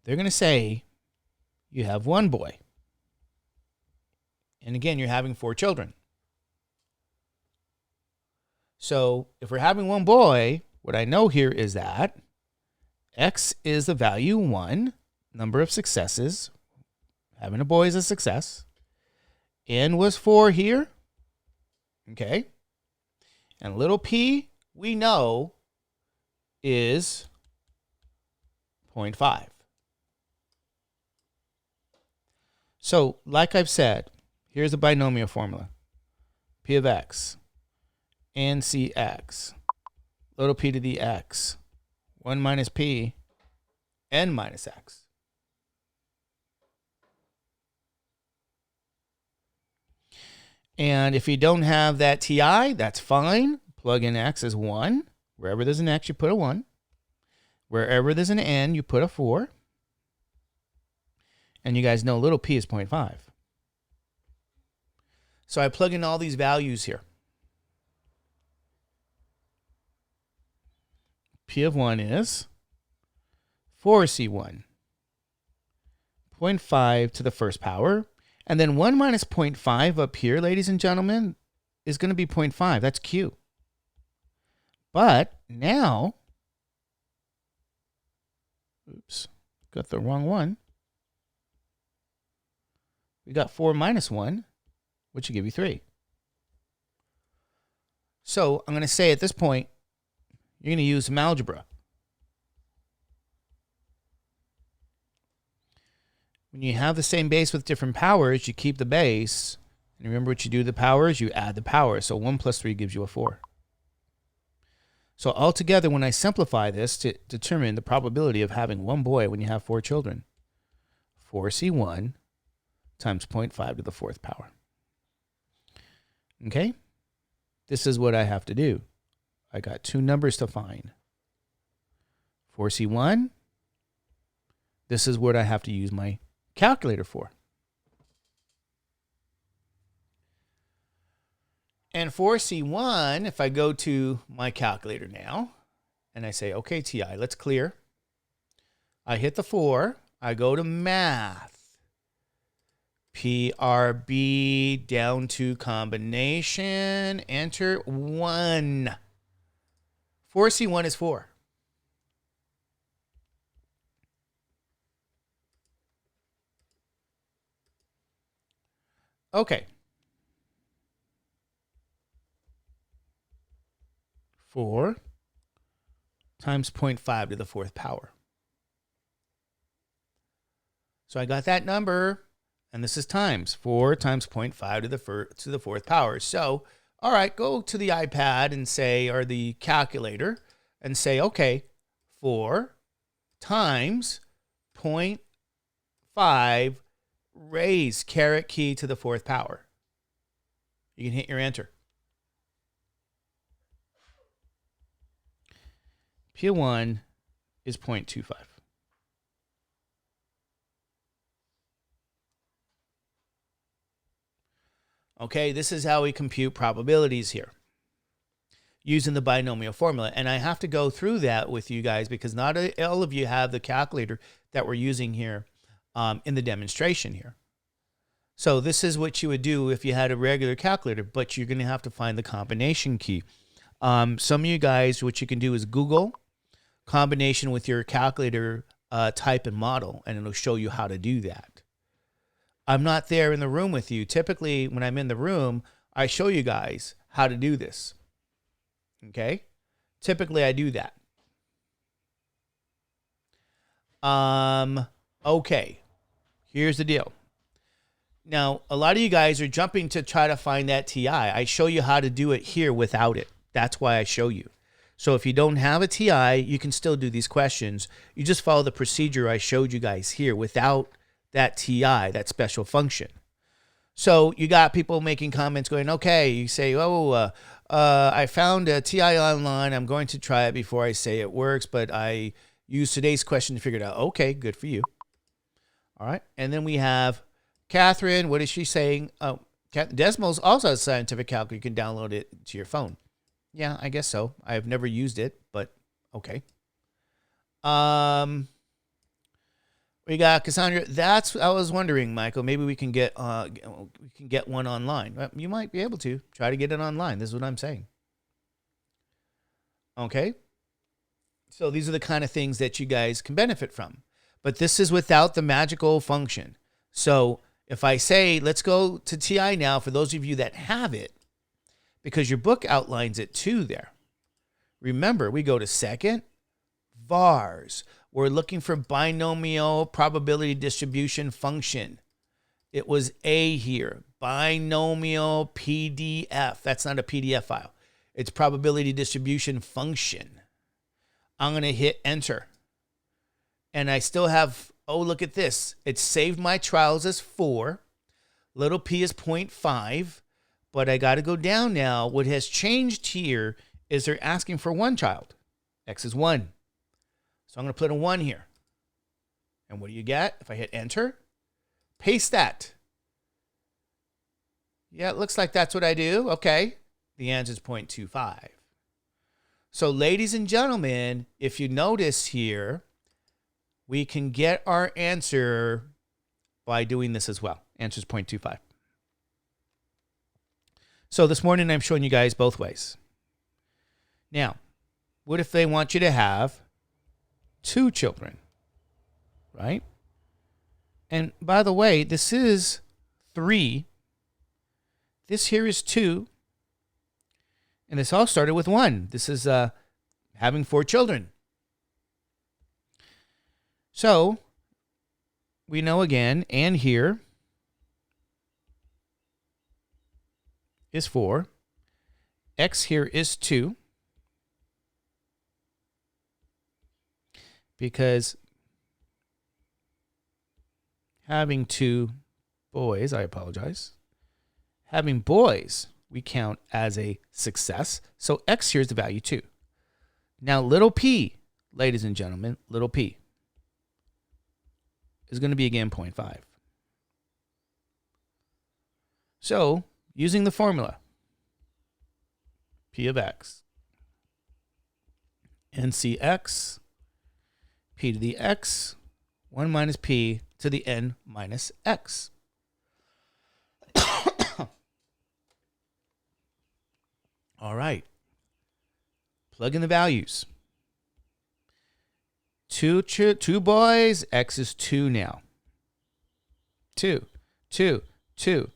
They're going to say you have 1 boy. And again, you're having 4 children. So if we're having 1 boy, what I know here is that X is the value 1, number of successes. Having a boy is a success. N was 4 here. Okay. And little p, we know, is 0.5. So, like I've said, here's a binomial formula. P of x, and cx, little p to the x, 1 minus p, n minus x. And if you don't have that TI, that's fine. Plug in x as 1. Wherever there's an x, you put a 1. Wherever there's an n, you put a 4. And you guys know little p is 0.5. So I plug in all these values here. P of 1 is 4C1. 0.5 to the first power. And then 1 minus 0.5 up here, ladies and gentlemen, is going to be 0.5. That's Q. But now, oops, got the wrong one. We got 4 minus 1, which will give you 3. So I'm going to say at this point, you're going to use some algebra. When you have the same base with different powers, you keep the base. And remember what you do to the powers? You add the power. So 1 plus 3 gives you a 4. So altogether, when I simplify this to determine the probability of having one boy when you have 4 children, 4C1 times 0.5 to the 4th power. Okay? This is what I have to do. I got 2 numbers to find. 4C1. This is what I have to use my calculator for. And 4C1, if I go to my calculator now, and I say, okay, TI, let's clear. I hit the 4. I go to math. PRB down to combination. Enter 1. 4C1 is 4. Okay. 4 times 0.5 to the 4th power. So I got that number, and this is times 4 times 0.5 to the 4th power. So, all right, go to the iPad and say, or the calculator, and say, okay, 4 times 0.5 raised caret key to the 4th power. You can hit your enter. P1 is 0.25. Okay, this is how we compute probabilities here using the binomial formula. And I have to go through that with you guys because not all of you have the calculator that we're using here in the demonstration here. So this is what you would do if you had a regular calculator, but you're going to have to find the combination key. Some of you guys, what you can do is Google combination with your calculator type and model, and it'll show you how to do that. I'm not there in the room with you. Typically, when I'm in the room, I show you guys how to do this. Okay? Typically, I do that. Okay. Here's the deal. Now, a lot of you guys are jumping to try to find that TI. I show you how to do it here without it. That's why I show you. So if you don't have a TI, you can still do these questions. You just follow the procedure I showed you guys here without that TI, that special function. So you got people making comments going, okay, you say, I found a TI online. I'm going to try it before I say it works, but I used today's question to figure it out. Okay, good for you. All right. And then we have Catherine. What is she saying? Oh, Desmos also has a scientific calculator. You can download it to your phone. Yeah, I guess so. I've never used it, but okay. We got Cassandra. That's I was wondering, Michael. Maybe we can get one online. You might be able to try to get it online. This is what I'm saying. Okay. So these are the kind of things that you guys can benefit from, but this is without the magical function. So if I say, let's go to TI now, for those of you that have it, because your book outlines it too there. Remember, we go to second, VARs. We're looking for binomial probability distribution function. It was A here, binomial PDF. That's not a PDF file. It's probability distribution function. I'm going to hit enter. And I still have, oh, look at this. It saved my trials as 4. Little p is 0.5. But I got to go down now. What has changed here is they're asking for 1 child. X is 1. So I'm going to put a 1 here. And what do you get? If I hit enter, paste that. Yeah, it looks like that's what I do. Okay. The answer is 0.25. So ladies and gentlemen, if you notice here, we can get our answer by doing this as well. Answer is 0.25. So this morning, I'm showing you guys both ways. Now, what if they want you to have 2 children, right? And by the way, this is 3. This here is 2. And this all started with 1. This is having 4 children. So we know again, and here is 4. X here is 2. Because having 2 boys, I apologize. Having boys, we count as a success. So X here is the value 2. Now little p, ladies and gentlemen, little p is going to be again 0.5. So using the formula, p of x, ncx, p to the x, 1 minus p to the n minus x. All right. Plug in the values. 2 boys, x is 2 now. 2, 2, 2,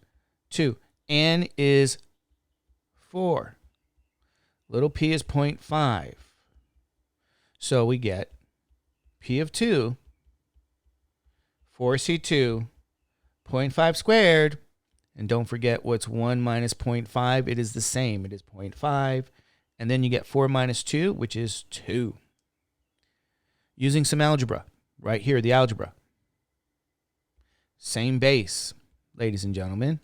2. N is 4. Little p is 0.5. So we get p of 2, 4c2, 0.5 squared. And don't forget what's 1 minus 0.5. It is the same. It is 0.5. And then you get 4 minus 2, which is 2. Using some algebra. Right here, the algebra. Same base, ladies and gentlemen.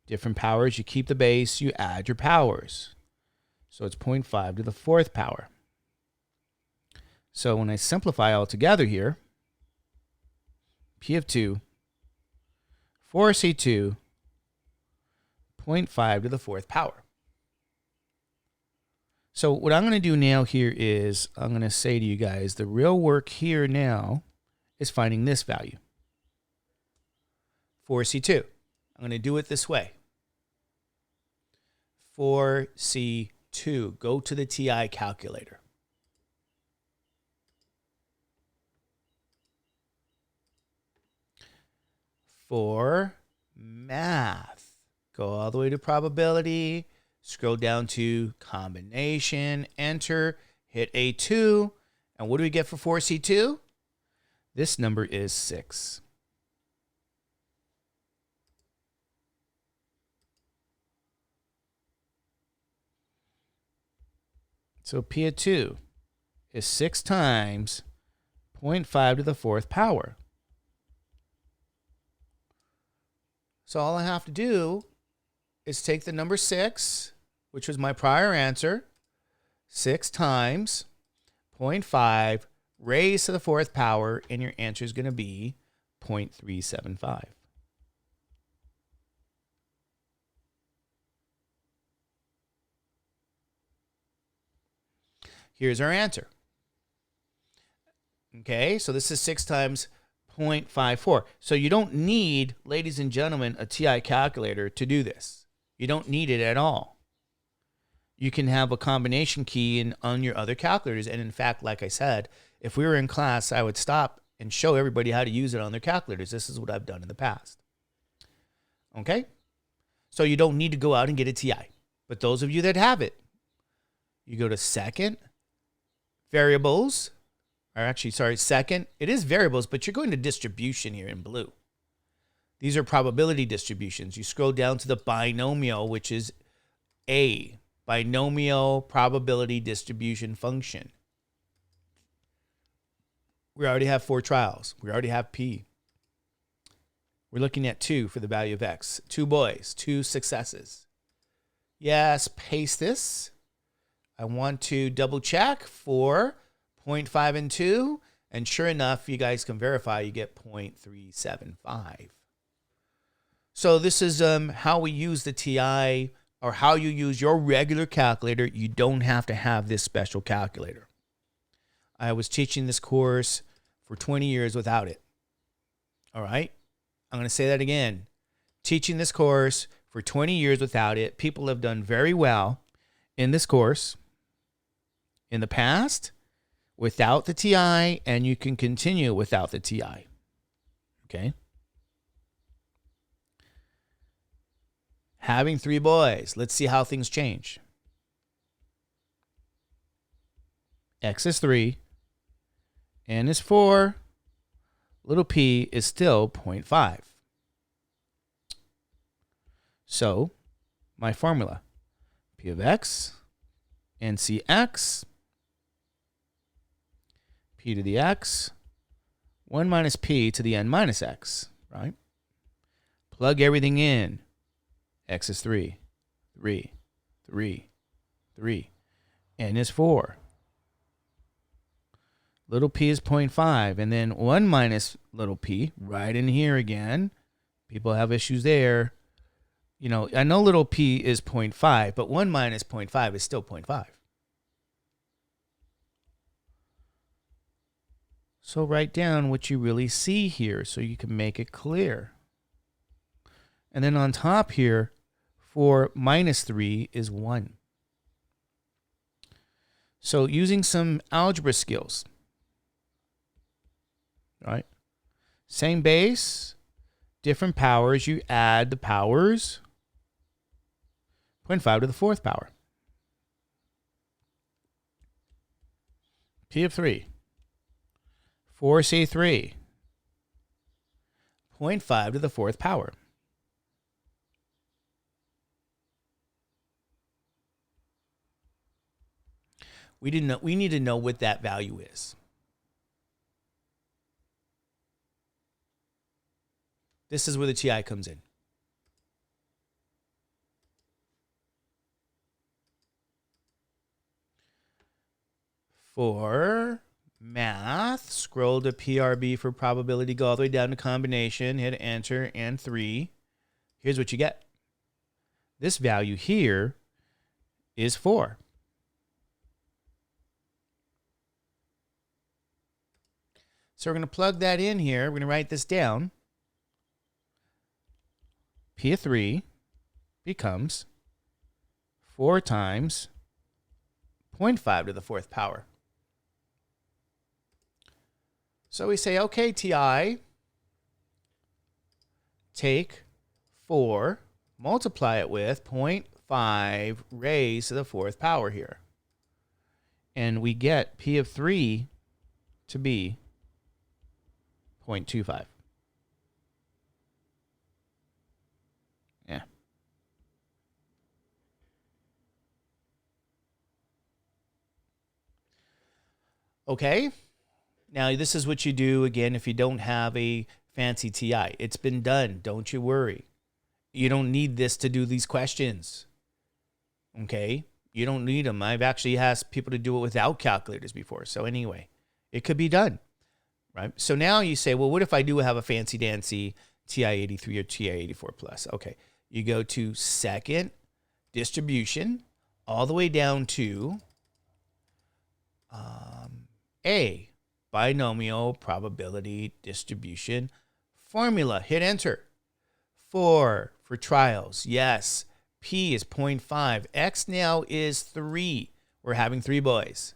Different powers. You keep the base. You add your powers. So it's 0.5 to the 4th power. So when I simplify all together here, p of 2, 4c2, 0.5 to the 4th power. So what I'm going to do now here is I'm going to say to you guys, the real work here now is finding this value, 4c2. I'm going to do it this way. 4c2. Go to the TI calculator. For math. Go all the way to probability, scroll down to combination, enter, hit A2, and what do we get for 4C2? This number is 6. So P of 2 is 6 times 0.5 to the 4th power. So all I have to do is take the number 6, which was my prior answer, 6 times 0.5 raised to the 4th power, and your answer is going to be 0.375. Here's our answer. Okay, so this is 6 times 0.54. So you don't need, ladies and gentlemen, a TI calculator to do this. You don't need it at all. You can have a combination key on your other calculators. And in fact, like I said, if we were in class, I would stop and show everybody how to use it on their calculators. This is what I've done in the past. Okay? So you don't need to go out and get a TI. But those of you that have it, you go to second, variables, or actually, sorry, second. It is variables, but you're going to distribution here in blue. These are probability distributions. You scroll down to the binomial, which is A, binomial probability distribution function. We already have 4 trials. We already have P. We're looking at 2 for the value of X. 2 boys, 2 successes. Yes, paste this. I want to double check for 0.5 and 2. And sure enough, you guys can verify you get 0.375. So this is how we use the TI, or how you use your regular calculator. You don't have to have this special calculator. I was teaching this course for 20 years without it. All right? I'm going to say that again. Teaching this course for 20 years without it. People have done very well in this course in the past without the TI, and you can continue without the TI. Okay? Having 3 boys. Let's see how things change. X is 3. N is 4. little p is still 0.5. So my formula, p of x, ncx, p to the x, 1 minus p to the n minus x, right? Plug everything in. X is 3, 3, 3, 3. N is 4. Little p is 0.5. And then 1 minus little p, right in here again. People have issues there. You know, I know little p is 0.5, but 1 minus 0.5 is still 0.5. So write down what you really see here so you can make it clear. And then on top here, 4 minus 3 is 1. So using some algebra skills, right? Same base, different powers. You add the powers. 0.5 to the fourth power. P of 3. 4 C3. 0.5 to the fourth power. We need to know what that value is. This is where the TI comes in. For math, scroll to PRB for probability, go all the way down to combination, hit enter, and 3. Here's what you get. This value here is 4. So we're going to plug that in here. We're going to write this down. P of 3 becomes 4 times 0.5 to the fourth power. So we say, okay, TI, take 4, multiply it with 0.5 raised to the fourth power here. And we get P of 3 to be 0.25. Yeah. Okay. Now, this is what you do, again, if you don't have a fancy TI. It's been done. Don't you worry. You don't need this to do these questions. Okay? You don't need them. I've actually asked people to do it without calculators before. So anyway, it could be done. Right? So now you say, well, what if I do have a fancy-dancy TI-83 or TI-84 plus? Okay. You go to second distribution all the way down to A, binomial probability distribution formula. Hit enter. 4 for trials. Yes. P is 0.5. X now is 3. We're having 3 boys.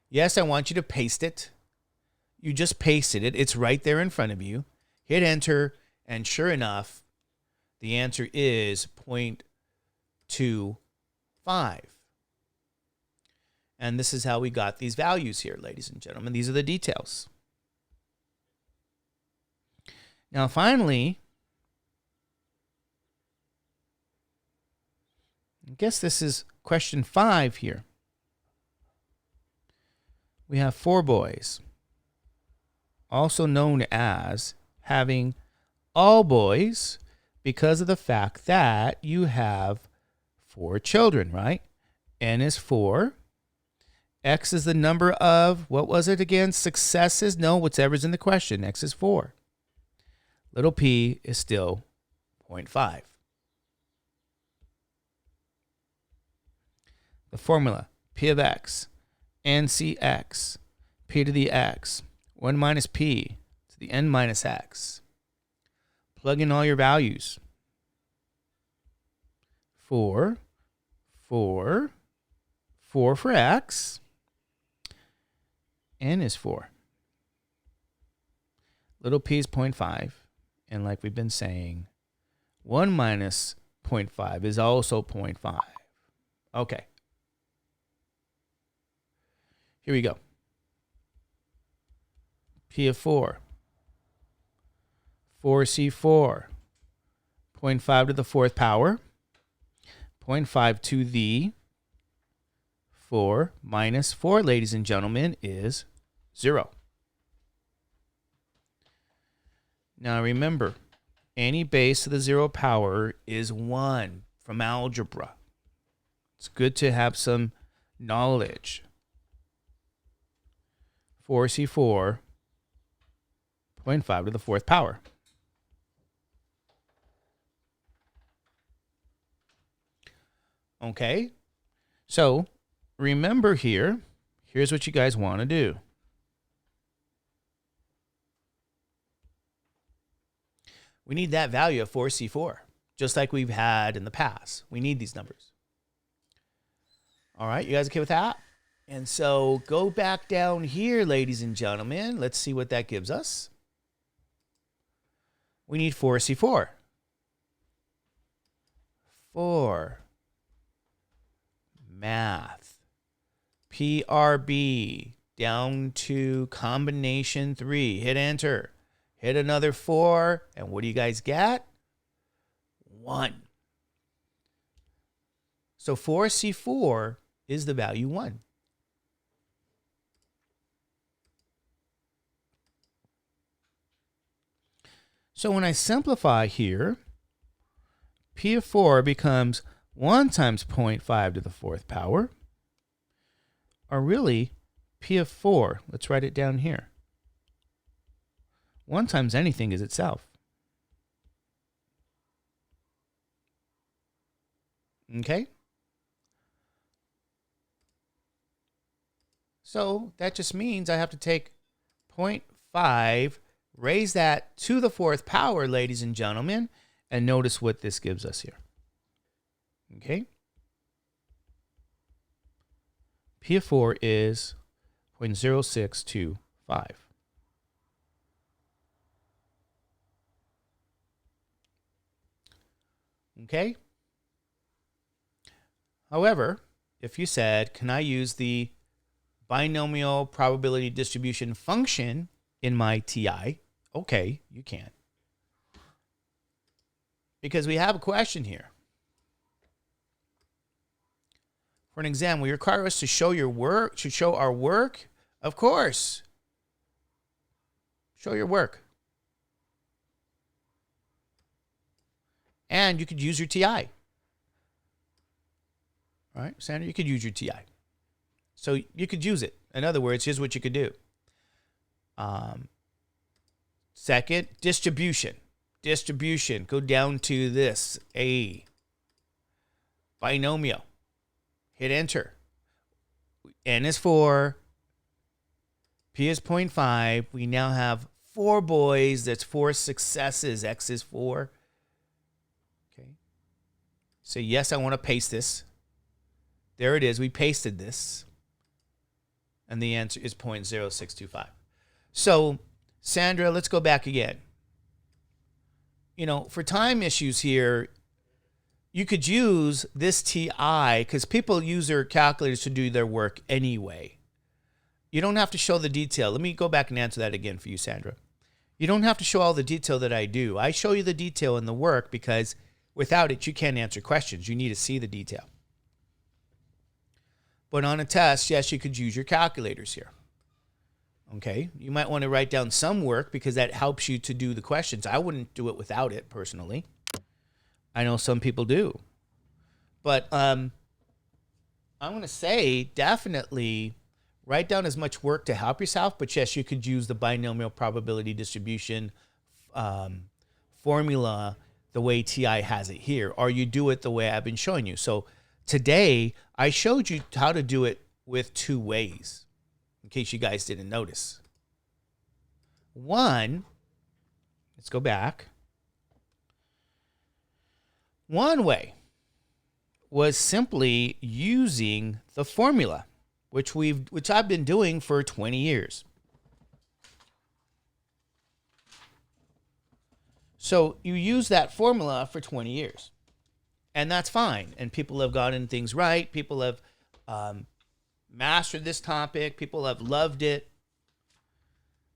Yes, I want you to paste it. You just pasted it. It's right there in front of you. Hit enter, and sure enough, the answer is 0.25. And this is how we got these values here, ladies and gentlemen. These are the details. Now, finally, I guess this is question 5 here. We have 4 boys, also known as having all boys because of the fact that you have 4 children, right? N is 4. X is the number of, what was it again? Successes? No, whatever's in the question. X is 4. Little p is still 0.5. The formula, P of X, NCX, P to the X, 1 minus P to the N minus X. Plug in all your values. 4 for X. N is 4. Little p is 0.5. And like we've been saying, 1 minus 0.5 is also 0.5. Okay. Here we go. P of 4. 4C4, 0.5 to the fourth power, 0.5 to the 4 minus 4, ladies and gentlemen, is 0. Now remember, any base to the 0 power is 1 from algebra. It's good to have some knowledge. 4C4, 0.5 to the fourth power. Okay, so remember here, here's what you guys want to do. We need that value of 4C4, just like we've had in the past. We need these numbers. All right, you guys okay with that? And so go back down here, ladies and gentlemen. Let's see what that gives us. We need 4C4. 4. Math. PRB. Down to combination 3. Hit enter. Hit another 4. And what do you guys get? 1. So 4C4 is the value 1. So when I simplify here, P of 4 becomes 1 times 0.5 to the fourth power, or really P of 4, let's write it down here. 1 times anything is itself. Okay? So that just means I have to take 0.5, raise that to the fourth power, ladies and gentlemen, and notice what this gives us here. Okay? P of 4 is 0.0625. Okay? However, if you said, can I use the binomial probability distribution function in my TI? Okay, you can. Because we have a question here. For an exam, will you require us to show your work, to show our work? Of course. Show your work. And you could use your TI. All right, Sandra, you could use your TI. So you could use it. In other words, here's what you could do. Second, distribution. Distribution. Go down to this. A. Binomial. Hit enter. N is 4. P is 0.5. We now have 4 boys. That's 4 successes. X is 4. Okay. So yes, I want to paste this. There it is. We pasted this. And the answer is 0.0625. So, Sandra, let's go back again. You know, for time issues here, you could use this TI because people use their calculators to do their work anyway. You don't have to show the detail. Let me go back and answer that again for you, Sandra. You don't have to show all the detail that I do. I show you the detail in the work because without it, you can't answer questions. You need to see the detail. But on a test, yes, you could use your calculators here. Okay, you might want to write down some work because that helps you to do the questions. I wouldn't do it without it personally. I know some people do. But I'm going to say definitely write down as much work to help yourself. But yes, you could use the binomial probability distribution formula the way TI has it here, or you do it the way I've been showing you. So today, I showed you how to do it with 2 ways, in case you guys didn't notice. One, let's go back. One way was simply using the formula, which I've been doing for 20 years. So you use that formula for 20 years. And that's fine. And people have gotten things right. People have mastered this topic. People have loved it.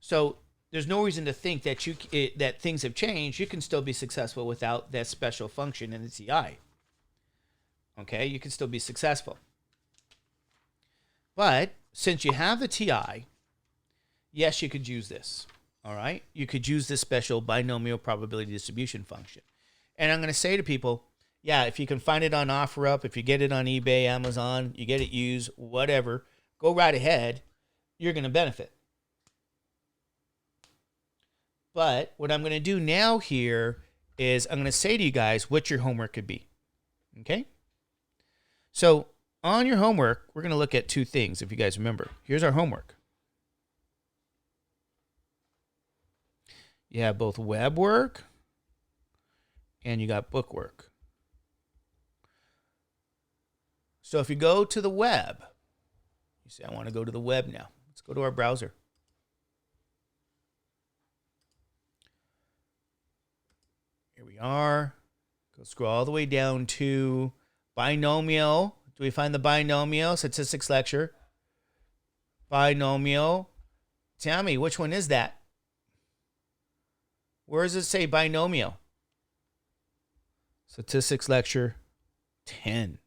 So there's no reason to think that that things have changed. You can still be successful without that special function in the TI. Okay, you can still be successful. But since you have the TI, yes, you could use this. All right, you could use this special binomial probability distribution function. And I'm going to say to people, yeah, if you can find it on OfferUp, if you get it on eBay, Amazon, you get it used, whatever, go right ahead. You're going to benefit. But what I'm going to do now here is I'm going to say to you guys what your homework could be. Okay? So on your homework, we're going to look at two things, if you guys remember. Here's our homework. You have both web work and you got book work. So if you go to the web, you say, I want to go to the web now. Let's go to our browser. Here we are. Go scroll all the way down to binomial. Do we find the binomial statistics lecture? Binomial. Tell me, which one is that? Where does it say binomial? Statistics lecture 10.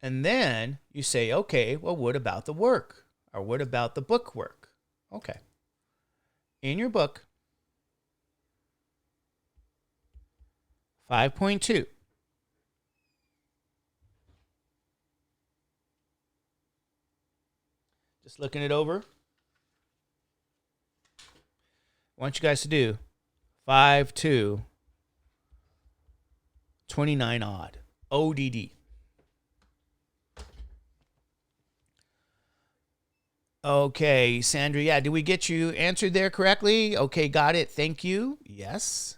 And then you say, okay, well, what about the work? Or what about the book work? Okay. In your book, 5.2. Just looking it over. I want you guys to do 5.2, 29 odd, ODD. Okay, Sandra, yeah, did we get you answered there correctly? Okay, got it. Thank you. Yes.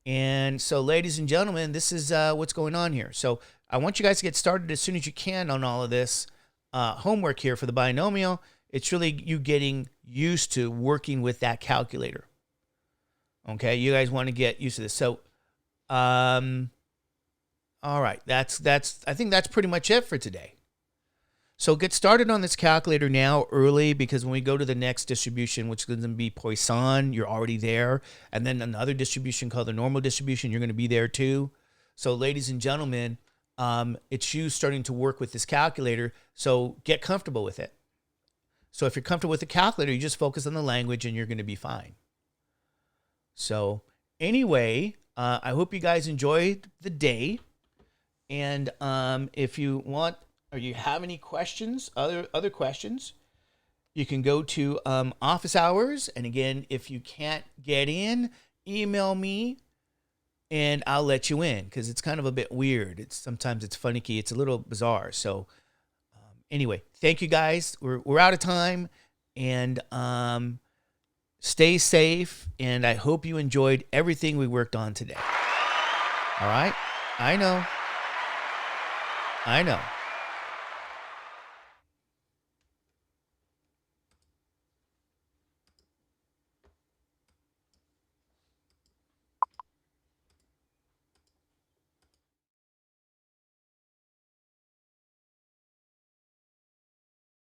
And so, ladies and gentlemen, this is what's going on here. So I want you guys to get started as soon as you can on all of this homework here for the binomial. It's really you getting used to working with that calculator. Okay, you guys want to get used to this. So, all right, that's I think that's pretty much it for today. So get started on this calculator now early, because when we go to the next distribution, which is going to be Poisson, you're already there. And then another distribution called the normal distribution, you're going to be there too. So ladies and gentlemen, it's you starting to work with this calculator. So get comfortable with it. So if you're comfortable with the calculator, you just focus on the language and you're going to be fine. So anyway, I hope you guys enjoyed the day. And if you want, or you have any questions, other questions, you can go to office hours. And again, if you can't get in, email me and I'll let you in, because it's kind of a bit weird. Sometimes it's finicky. It's a little bizarre. So anyway, thank you guys. We're out of time, and stay safe. And I hope you enjoyed everything we worked on today. All right. I know.